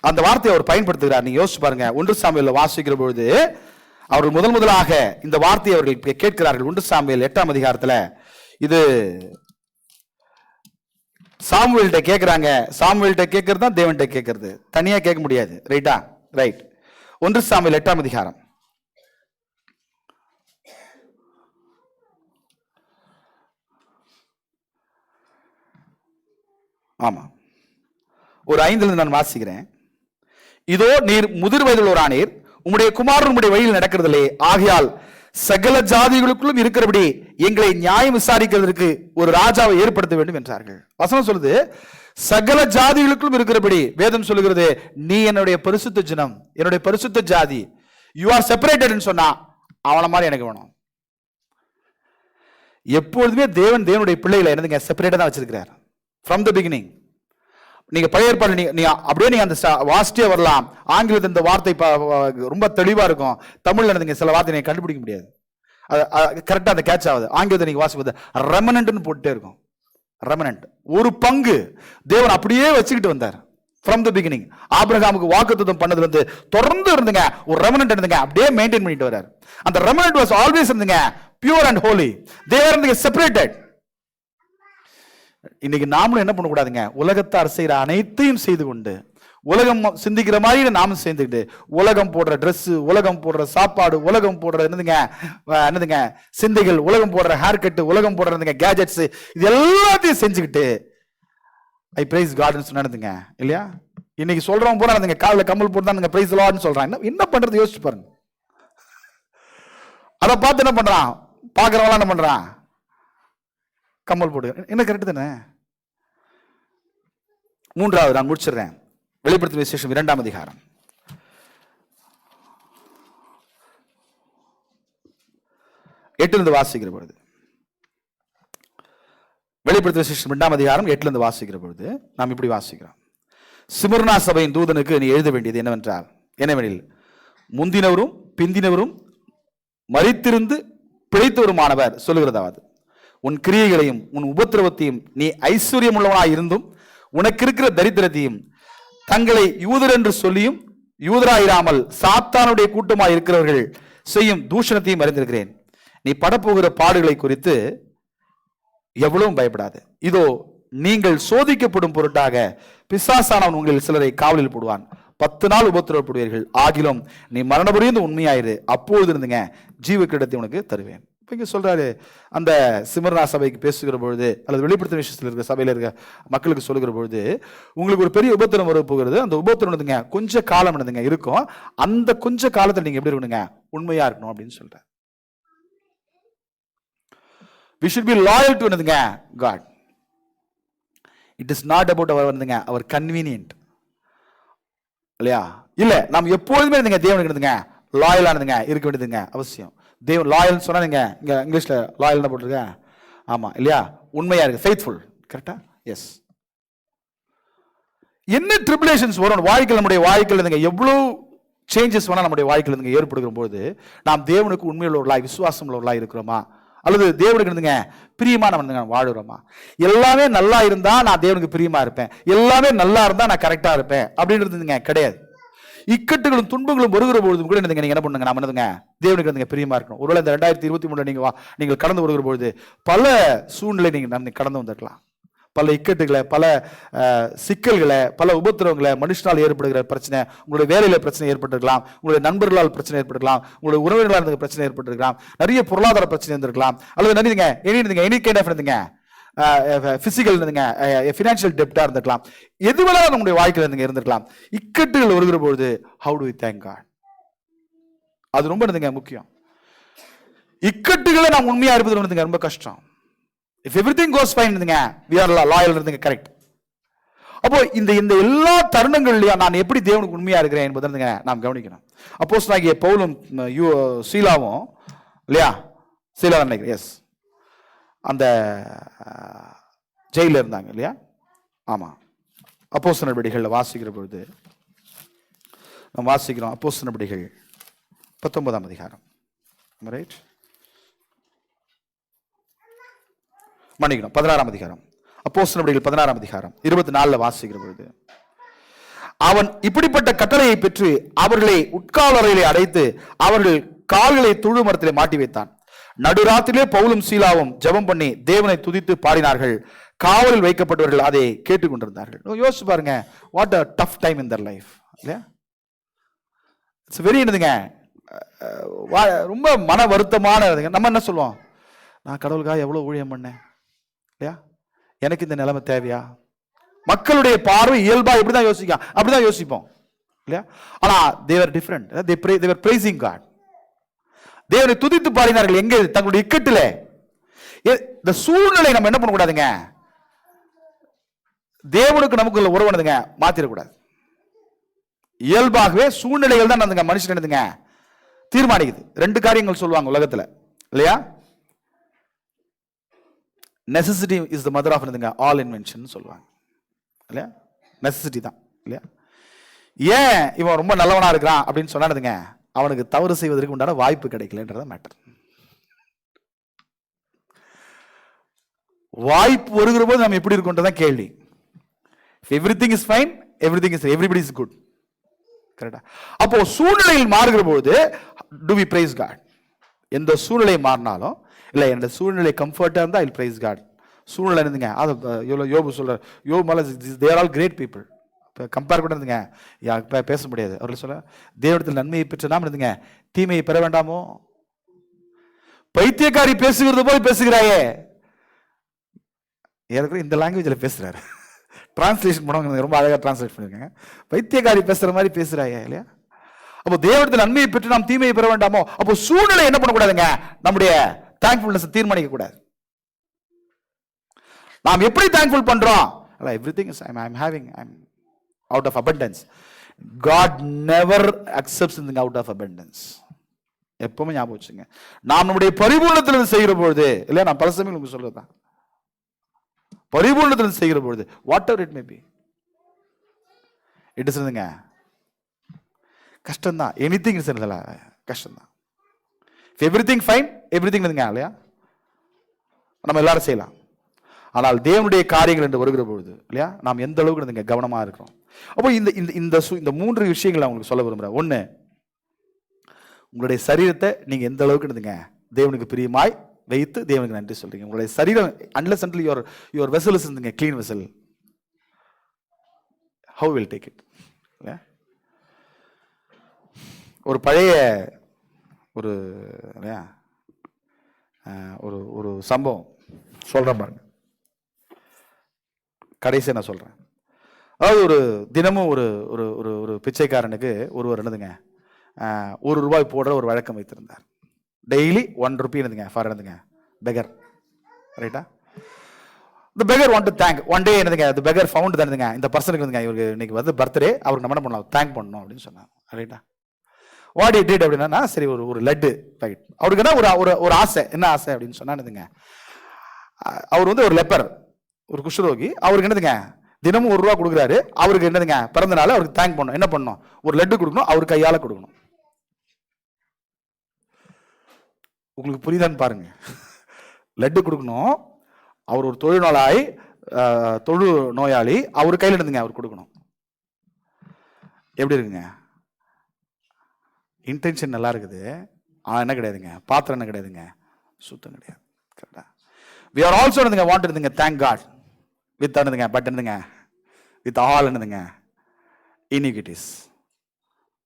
அந்த வார்த்தையை அவர் பயன்படுத்துகிறார். நீங்க யோசிச்சு பாருங்க. 1 சாமுவேல் வாசிக்கிற பொழுது அவர்கள் முதலாக இந்த வார்த்தையை அவர்கள் கேட்கிறார்கள். 1 சாமுவேல் 8ஆம் அதிகாரத்துல இது சாமுவேல்கிட்ட கேட்கிறாங்க. சாமுவேல்கிட்ட கேட்கறது தான் தேவன்கிட்ட கேட்கறது, தனியா கேட்க முடியாது. ரைட்டா? ரைட். 1 சாமுவேல் 8ஆம் அதிகாரம். ஆமா, ஒரு 5 நான் வாசிக்கிறேன். இதோ நீர் முதிர் வயதுள்ளவரானீர், உம்முடைய குமாரன் உம்முடைய வழியில் நடக்கிறதில்லை, ஆகையால் சகல ஜாதிகளுக்குள்ளும் இருக்கிறபடி எங்களை நியாயம் விசாரிக்கிறதுக்கு ஒரு ராஜாவை ஏற்படுத்த வேண்டும் என்றார்கள். வசனம் சொல்லுது சகல ஜாதிகளுக்குள்ளும் இருக்கிறபடி. வேதம் சொல்லுகிறது நீ என்னுடைய பரிசுத்த ஜனம், என்னுடைய பரிசுத்த ஜாதி, யூ ஆர் செப்பரேட்டட் சொன்னா அவன மாதிரி எனக்கு வேணும். எப்பொழுதுமே தேவனுடைய பிள்ளைகளை என்னதுங்க செப்பரேட்டா தான் வச்சிருக்கிறார் ஃப்ரம் த பிகினிங். நீங்க பழைய ஏற்பாடு நீங்க அப்படியே நீங்க அந்த வாசிட்டே வரலாம். ஆங்கிலத்தில் இந்த வார்த்தை ரொம்ப தெளிவா இருக்கும். தமிழ்ல நீங்க சில வார்த்தை நீங்க கண்டுபிடிக்க முடியாது, கரெக்டா அந்த கேட்ச் ஆகுது. ஆங்கிலத்தை நீங்க வாசிப்பது ரெமனன்ட்னு போட்டுட்டே இருக்கும். ரெமனன்ட் ஒரு பங்கு தேவன் அப்படியே வச்சுக்கிட்டு வந்தார் ஃப்ரம் த பிகினிங். ஆபிரகாமுக்கு வாக்குத்தத்தம் பண்ணதுல இருந்து தொடர்ந்து இருந்துங்க ஒரு ரெமனன்ட் இருந்துங்க அப்படியே மெயின்டைன் பண்ணிட்டு வர்றார். அந்த ரெமனன்ட் வாஸ் ஆல்வேஸ் இருந்துங்க pure and holy. They are separated. இன்னைக்கு நாமளும் என்ன பண்ணக்கூடாதுங்க, உலகத்தார் செய்யற அனைத்தையும் செய்து கொண்டு உலகம் சிந்திக்கிற மாதிரி நாமும் சேர்ந்துக்கிட்டு உலகம் போடுற ட்ரெஸ், உலகம் போடுற சாப்பாடு, உலகம் போடுற என்னதுங்க சிந்தைகள், உலகம் போடுற ஹேர் கட்டு, உலகம் போடுற கேஜெட்ஸ், இது எல்லாத்தையும் செஞ்சுக்கிட்டு ஐ பிரைஸ் காட்னு சொன்னதுங்க இல்லையா? இன்னைக்கு சொல்றவங்க போற காலில் கம்மல் போட்டு பிரைஸ் லார்ட்னு சொல்றாங்க. என்ன பண்றது யோசிச்சு பாருங்க. அதை பார்த்து என்ன பண்றான், பாக்குறவங்க என்ன பண்றான், கம்மல் போடு. என்ன கரெக்ட் தானே? 3வது நான் முடிச்சிடுறேன். வெளிப்படுத்தின விசேஷம் 2ஆம் அதிகாரம். எட்டிலிருந்து வாசிக்கிற பொழுது, வெளிப்படுத்தின விசேஷம் 2ஆம் அதிகாரம் 8லிருந்து வாசிக்கிற பொழுது நாம் இப்படி வாசிக்கிறோம். சிமிர்னா சபையின் தூதனுக்கு நீ எழுத வேண்டியது என்னவென்றால், என்னவெனில் முந்தினவரும் பிந்தினவரும் மரித்திருந்து பிழைத்தவருமானவர் சொல்லுகிறதாவது, உன் கிரியைகளையும் உன் உபத்திரவத்தையும் நீ ஐஸ்வர்யம் உள்ளவனாய் இருந்தும் உனக்கு இருக்கிற தரித்திரத்தையும் தங்களை யூதர் என்று சொல்லியும் யூதராயிராமல் சாத்தானுடைய கூட்டமாய் இருக்கிறவர்கள் செய்யும் தூஷணத்தையும் அறிந்திருக்கிறேன். நீ படப்போகிற பாடுகளை குறித்து எவ்வளவும் பயப்படாது. இதோ நீங்கள் சோதிக்கப்படும் பொருட்டாக பிசாசானவன் உங்களில் சிலரை காவலில் போடுவான். 10 நாள் உபத்திரவப்படுவீர்கள். ஆகிலும் நீ மரணபுரிந்து உண்மையாயிரு, அப்பொழுது இருந்துங்க ஜீவ கிரீடத்தை உனக்கு தருவேன். இங்க சொல்றாரு அந்த சிமிர்னா சபைக்கு பேசுகிற பொழுது, அல்லது வெளிப்படுத்தின விஷயத்தில் இருக்க சபையில இருக்க மக்களுக்கு சொல்லுகிற பொழுது, உங்களுக்கு ஒரு பெரிய உபத்திரம் வர போகிறது. அந்த உபத்திரம் கொஞ்ச காலம் இருக்கும். அந்த கொஞ்ச காலத்தில் நீங்க எப்படி இருக்கணுங்க, உண்மையா இருக்கணும் அப்படின்னு சொல்ற. we should be loyal to God. it is not about our convenient இல்லையா? இல்ல நாம் எப்பொழுதுமே தேவனுக்கு லாயலானதுங்க இருக்க வேண்டியதுங்க அவசியம். தேவன் லாயல் சொன்னா இங்க இங்கிலீஷ்ல லாயல் என்ன போட்டிருக்க? ஆமா இல்லையா? உண்மையா இருக்கு, ஃபெய்த்ஃபுல். கரெக்டா? எஸ். என்ன ட்ரிபுலேஷன்ஸ் வரும் வாழ்க்கையில், நம்முடைய வாழ்க்கையில் எவ்வளவு சேஞ்சஸ் வேணா நம்முடைய வாழ்க்கையில் ஏற்படுகிற போது நாம் தேவனுக்கு உண்மையுள்ளவர்களாய் விசுவாசம் உள்ளவர்களாய் இருக்கிறோமா, அல்லது தேவனுக்கு பிரியமா நம்ம வாழுறோமா? எல்லாமே நல்லா இருந்தா நான் தேவனுக்கு பிரியமா இருப்பேன், எல்லாமே நல்லா இருந்தா நான் கரெக்டா இருப்பேன் அப்படின்றது கிடையாது. இக்கட்டுகளும் துன்பங்களும் வருகிற பொழுதும் கூட நீங்க என்ன பண்ணுங்க, நம்ம தேவனுக்கு பிரியமா இருக்கணும். ஒருவேளை இந்த 2023 நீங்கள் கடந்து வருகிற பொழுது பல சூழ்நிலை நீங்க கடந்து வந்திருக்கலாம். பல இக்கட்டுகளை, பல சிக்கல்களை, பல உபத்திரவங்களை, மனுஷனால் ஏற்படுகிற பிரச்சனை, உங்களுடைய வேலையில பிரச்சனை ஏற்பட்டிருக்கலாம், உங்களுடைய நண்பர்களால் பிரச்சனை ஏற்பட்டிருக்கலாம், உங்களுடைய உறவினர்களால் பிரச்சனை ஏற்பட்டிருக்கலாம், நிறைய பொருளாதார பிரச்சனை இருந்திருக்கலாம், அல்லது நிறைய any kind of physical financial டெப்டா இருந்திருக்கலாம். எதுவெல்லாம் நம்முடைய வாழ்க்கையில் இருந்திருக்கலாம். இக்கட்டுகள் வருகிற பொழுது how do we thank God? அது ரொம்ப முக்கியம். இக்கட்டுகளை நாம் உண்மையா இருப்பது ரொம்ப கஷ்டம். if everything goes fine we are loyal correct. அப்போ இந்த எல்லா தருணங்கள்லயும் நான் எப்படி தேவனுக்கு உண்மையா இருக்கிறேன் என்பதை நாம் கவனிக்கணும். அப்போஸ்தலனாகிய பவுலும் சீலாவும் இல்லையா, சீலா நினைக்கிறேன், எஸ், அந்த ஜெயில இருந்தாங்க இல்லையா? ஆமா, அப்போஸ்தலர் நடவடிக்கைகள் வாசிக்கிற பொழுது நம்ம வாசிக்கிறோம். அப்போஸ்தலர் நடவடிக்கைகள் 19ஆம் அதிகாரம், ரைட், மன்னிக்கணும் 16ஆம் அதிகாரம். அப்போஸ்தலர் நடவடிக்கைகள் 16ஆம் அதிகாரம் 24 வாசிக்கிற பொழுது, அவன் இப்படிப்பட்ட கட்டளையை பெற்று அவர்களை உட்காலறையிலே அடைத்து அவர்கள் கால்களை தொழு மரத்திலே மாட்டி வைத்தான். நடுராத்திரிலே பவுலும் சீலாவும் ஜெபம் பண்ணி தேவனை துதித்து பாடினார்கள். காவலில் வைக்கப்பட்டவர்கள் அதை கேட்டுக்கொண்டிருந்தார்கள். யோசிச்சு பாருங்க, what a tough time in Dhar life இல்லையா? இட்ஸ் வெரி என்னதுங்க, ரொம்ப மன வருத்தமான. நம்ம என்ன சொல்லுவோம், நான் கடவுளுக்காக எவ்வளவு ஊழியம் பண்ணேன் இல்லையா, எனக்கு இந்த நிலைமை தேவையா? மக்களுடைய பார்வை இயல்பா இப்படிதான் யோசிக்கும், அப்படிதான் யோசிப்போம் இல்லையா? ஆனா they were different. They were praising God. தேவனை துதித்து பாடினார்கள். எங்க? தங்களுடைய இக்கட்டிலே. இந்த சூழ்நிலை நம்ம என்ன பண்ணக்கூடாதுங்க, தேவனுக்கு நமக்கு உள்ள உறவுனதுங்க மாத்திரக்கூடாது. இயல்பாகவே சூழ்நிலைகள் தான் அந்த மனுஷன் என்னதுங்க தீர்மானிக்குது. 2 காரியங்கள் சொல்லுவாங்க உலகத்துல இல்லையா? Necessity is the mother of all invention சொல்லுவாங்க இல்லையா? நெசசிட்டி தான் இல்லையா? ஏன் இவன் ரொம்ப நல்லவனா இருக்கிறான் அப்படின்னு சொன்னாடுதுங்க, அவனுக்கு தவறு செய்வதற்கு உண்டான வாய்ப்பு கிடைக்கலன்றத மேட்டர். வாய்ப்பு வருகிற போது நம்ம எப்படி இருக்கோன்றதான் கேள்வி. Everything is fine, everybody is good, கரெக்டா? அப்போ சூழ்நிலையில் மாறுகிற போது டு வி பிரைஸ் காட்? எந்த சூழ்நிலை மாறினாலும் இல்லை, என்னோட சூழ்நிலை கம்ஃபர்ட்டாக இருந்தால் ஐ பிரைஸ் காட். சூழ்நிலை இருந்துங்க, அது யோபு சொல்றார், யோபு மேலே தேர் ஆல் கிரேட் பீப்புள். இப்போ கம்பேர் கூட இருந்துங்க, பேச முடியாது. அவர்கள் சொல்ல, தேவனிடத்தில் நன்மையை பெற்று நாம் இருந்துங்க தீமையை பெற வேண்டாமோ? பைத்தியக்காரி பேசுகிறது போய் பேசுகிறாயே. ஏற்கனவே இந்த லாங்குவேஜில் பேசுறாரு, டிரான்ஸ்லேஷன் பண்ணுவாங்க, ரொம்ப அழகாக டிரான்ஸ்லேட் பண்ணிருக்காங்க. பைத்தியக்காரி பேசுற மாதிரி பேசுறாயே இல்லையா? அப்போ தேவனிடத்தில் நன்மையை பெற்று நாம் தீமையை பெற வேண்டாமோ? அப்போ சூழ்நிலை என்ன பண்ணக்கூடாதுங்க, நம்முடைய தேங்க்ஃபுல்னஸ் தீர்மானிக்க கூடாது. நாம் எப்படி தேங்க்ஃபுல் பண்றோம்? Everything is I am having, I am out of abundance. God never accepts something out of abundance. எப்பவுமே ஞாபகம் வச்சுங்க, நாம் நம்முடைய பரிபூர்ணத்தில் செய்கிற பொழுது இல்லையா, நான் பல சமயம் உங்களுக்கு சொல்றதுதான், பரிபூர்ணத்தில் செய்கிற பொழுது what ever it may be, it is கஷ்டம்தான். எனிதிங் இஸ் கஷ்டம்தான். எவ்ரிதிங் ஃபைன், எவ்ரிதிங் இல்லையா, நம்ம எல்லாரும் செய்யலாம். ஆனால் தேவனுடைய காரியங்கள் என்று வருகிற பொழுது இல்லையா, நாம் எந்த அளவுக்கு கவனமா இருக்கிறோம். அப்போ இந்த 3 விஷயங்கள் நான் உங்களுக்கு சொல்ல விரும்புறேன். 1, உங்களுடைய சரீரத்தை நீங்க எந்த அளவுக்கு தேவனுக்கு பிரியமாய் வைத்து தேவனுக்கு நன்றி சொல்றீங்க. உங்களுடைய சரீரம் unless until your vessel is clean vessel, how will take it? ஒரு பழைய ஒரு ஒரு சம்பவம் சொல்றேன் பாருங்க, கடைசியாக நான் சொல்றேன். அதாவது ஒரு தினமும் ஒரு ஒரு ஒரு ஒரு பிச்சைக்காரனுக்கு ஒருவர் என்னதுங்க ₹1 போடுற ஒரு வழக்கம் வைத்திருந்தார். டெய்லி ₹1 என்னதுங்க ஃபார் என்னதுங்க பெகர், ரைட்டா? The beggar want to thank. One day என்னதுங்க the beggar found தானதுங்க இந்த பர்சனுக்கு வந்துங்க இவருக்கு இன்னைக்கு வந்து பர்த்டே, அவருக்கு நம்ம என்ன பண்ணலாம், தேங்க் பண்ணணும் அப்படின்னு சொன்னாங்க, ரைட்டா? வாட் he did அப்படின்னா, சரி ஒரு லட்டு பாக்கெட், அவருக்கு என்ன ஒரு ஆசை, என்ன ஆசை அப்படின்னு சொன்னானுங்க, அவர் வந்து ஒரு லெப்பர், ஒரு குஷ்ரோகி, அவருக்கு என்னதுங்க தினமும் ₹1 கொடுக்குறாரு. அவருக்கு என்னதுங்க பிறந்த நாள், அவருக்கு தேங்க் பண்ணணும், என்ன பண்ணணும், ஒரு லட்டு கொடுக்கணும், அவர் கையால கொடுக்கணும். உங்களுக்கு புரியுதான்னு பாருங்க. லட்டு கொடுக்கணும், அவர் ஒரு தொழு நோயாளி, அவர் கையில் இருந்துங்க அவர் கொடுக்கணும். எப்படி இருக்குங்க? இன்டென்ஷன் நல்லா இருக்குது, ஆனால் என்ன கிடையாதுங்க, பாத்திரம் என்ன கிடையாதுங்க, சுத்தம் கிடையாது. கரெக்டா? we are also என்னதுங்க want என்னதுங்க thank God with என்னதுங்க பட் என்னதுங்க with all என்னதுங்க iniquities,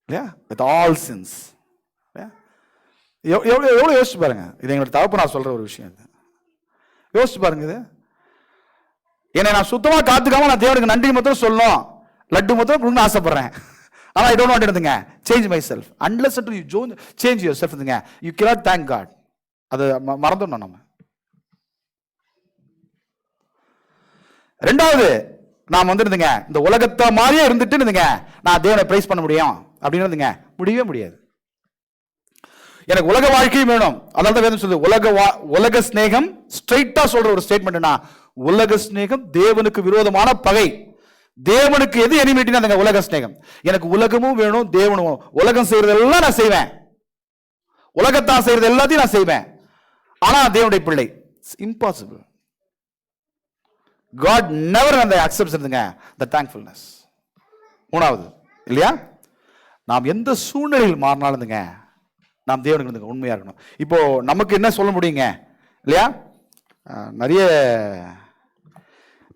இல்லையா, with all sins. எவ்வளோ யோசிச்சு பாருங்க. இது எங்களோட தகப்ப நான் சொல்ற ஒரு விஷயம். யோசிச்சு பாருங்க. இது என்னை நான் சுத்தமா காத்துக்காம நான் தேவனுக்கு நன்றி மொத்தம் சொல்லணும், லட்டு மொத்தம் கொடுக்கணும்னு ஆசைப்படுறேன். ஆனா I don't want anything change myself unless you change yourself, you cannot thank God. அது மறந்துடணும் நம்ம. ரெண்டாவது, நாம் வந்துருந்துங்க இந்த உலகத்தை மாதிரியே இருந்துட்டு நான் தேவனை பிரைஸ் பண்ண முடியும் அப்படின்னு முடியவே முடியாது. எனக்கு உலக வாழ்க்கையும் வேணும். அதனால தான் வேதம் சொல்லுது உலக ஸ்நேகம். ஸ்ட்ரைட்டா சொல்ற ஒரு ஸ்டேட்மெண்ட்னா, உலக ஸ்நேகம் தேவனுக்கு விரோதமான பகை. தேவனுக்கு எது எனிமிட்டினா உலக ஸ்நேகம். எனக்கு உலகமும் வேணும், தேவனும் வேணும். உலகம் செய்யறதெல்லாம் நான் செய்வேன், உலகத்தான் செய்யறது எல்லாத்தையும் நான் செய்வேன். ஆனா தேவனுடைய பிள்ளை impossible. God never accepts the thankfulness. மூணாவது இல்லையா, நாம் எந்த சூழ்நிலையில் மாறினாலும் நாம் தேவனுக்கு உண்மையா இருக்கணும். இப்போ நமக்கு என்ன சொல்ல முடியுங்க இல்லையா, நிறைய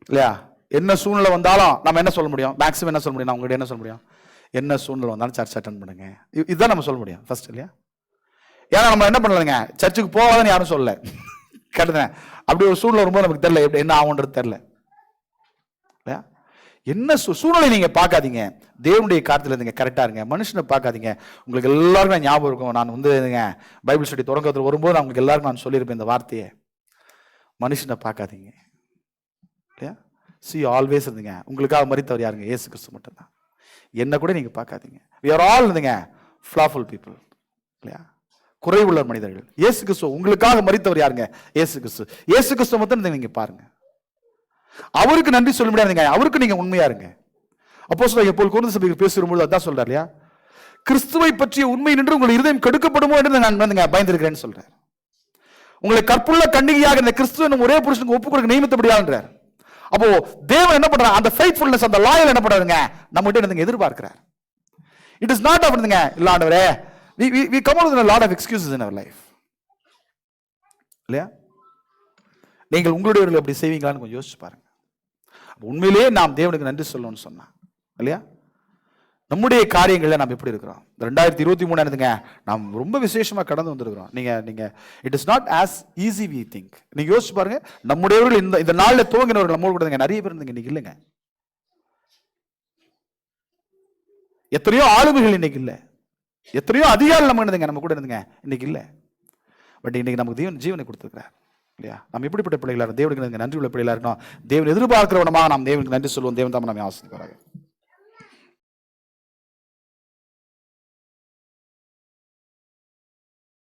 இல்லையா, என்ன சூழ்நிலை வந்தாலும் நம்ம என்ன சொல்ல முடியும், மேக்ஸிமம் என்ன சொல்ல முடியும், நான் உங்ககிட்ட என்ன சொல்ல முடியும், என்ன சூழ்நிலை வந்தாலும் சர்ச் அட்டன் பண்ணுங்க, இதுதான் நம்ம சொல்ல முடியும் ஃபர்ஸ்ட் இல்லையா. ஏன்னா நம்ம என்ன பண்ணலங்க, சர்ச்சுக்கு போவாதன்னு யாரும் சொல்லல, கேட்டுங்க. அப்படி ஒரு சூழ்நிலை வரும்போது நமக்கு தெரியல எப்படி என்ன ஆகுன்றது தெரியல. என்ன சூழ்நிலை நீங்க பார்க்காதீங்க, தேவனுடைய காரியத்தில் இருந்தீங்க, கரெக்டா இருங்க. மனுஷனை பார்க்காதீங்க. உங்களுக்கு எல்லாருக்கும் ஞாபகம் இருக்கும், நான் பைபிள் ஸ்டடி தொடக்கத்தில் வரும்போது நான் உங்களுக்கு எல்லாருக்கும் நான் சொல்லியிருப்பேன் இந்த வார்த்தையை, மனுஷனை பார்க்காதீங்க இல்லையா. சி ஆல்வேஸ் இருந்தீங்க. உங்களுக்காக மரித்தவர் யாருங்க, இயேசு கிறிஸ்து மட்டும்தான். என்ன கூட நீங்க பார்க்காதீங்க. we are all flawful people இல்லையா, குறைவுள்ள மனிதர்கள். இயேசு கிறிஸ்து உங்களுக்காக மரித்தவர் யாருங்க, இயேசு கிறிஸ்து. இயேசு கிறிஸ்து மட்டும் நீங்க பாருங்க, அவருக்கு நன்றி சொல்ல முடியாதுங்க, அவருக்கு நீங்க உண்மையா இருங்க. அப்போஸ்தலர் பவுல் கொரிந்து சபைக்கு பேசும்போது அதான் சொல்றாரு இல்லையா, கிறிஸ்துவை பற்றிய உண்மை நின்று உங்கள் இருதயம் கெடுக்கப்படுமோ என்று நான் பயந்திருக்கிறேன்னு சொல்றாரு. உங்களை கற்புள்ள கன்னிகையாக இந்த கிறிஸ்துவ ஒரே புருஷனுக்கு ஒப்பு கொடுக்க நியமித்தபடியான்றார். அப்போ தேவன் என்ன பண்றார், அந்த ஃபெய்த்ஃபுல்னஸ், அந்த லாயல் என்ன பண்றாருங்க, நம்ம கிட்ட எதிர்பார்க்கிறார். இட் இஸ் நாட் அவருங்க இல்ல ஆண்டவரே, we come out with a lot of excuses in our life இல்லையா. நீங்கள் உங்களுடைய அப்படி செய்வீங்களான்னு கொஞ்சம் யோசிச்சு பாருங்க. உண்மையிலேயே நாம் தேவனுக்கு நன்றி சொல்லணும்னு சொன்னா இல்லையா, நம்முடைய காரியங்கள்ல நாம் எப்படி இருக்கிறோம். 2023 நாம் ரொம்ப விசேஷமா கடந்து வந்திருக்கிறோம். நீங்க it is not as easy we think. நீங்க யோசிச்சு பாருங்க, நம்முடையவர்கள் இந்த நாள்ல துவங்கினவர்கள் நம்ம கூட நிறைய பேர் இன்னைக்கு இல்லைங்க. எத்தனையோ ஆளுமைகள் இன்னைக்கு இல்லை, எத்தனையோ அதிகாரம் நம்ம கூட இருந்துங்க இன்னைக்கு இல்லை. பட் இன்னைக்கு நமக்கு ஜீவனை கொடுத்துருக்கிறார் இல்லையா. நம்ம எப்படிப்பட்ட பிள்ளைகளா, தேவனுக்கு நன்றி உள்ள பிள்ளைகளா இருக்கணும். தேவன் எதிர்பார்க்கிறவனமாக நாம் தேவனுக்கு நன்றி சொல்லுவோம். தேவன் தான் நம்ம ஆசீர்வதிப்பாராக.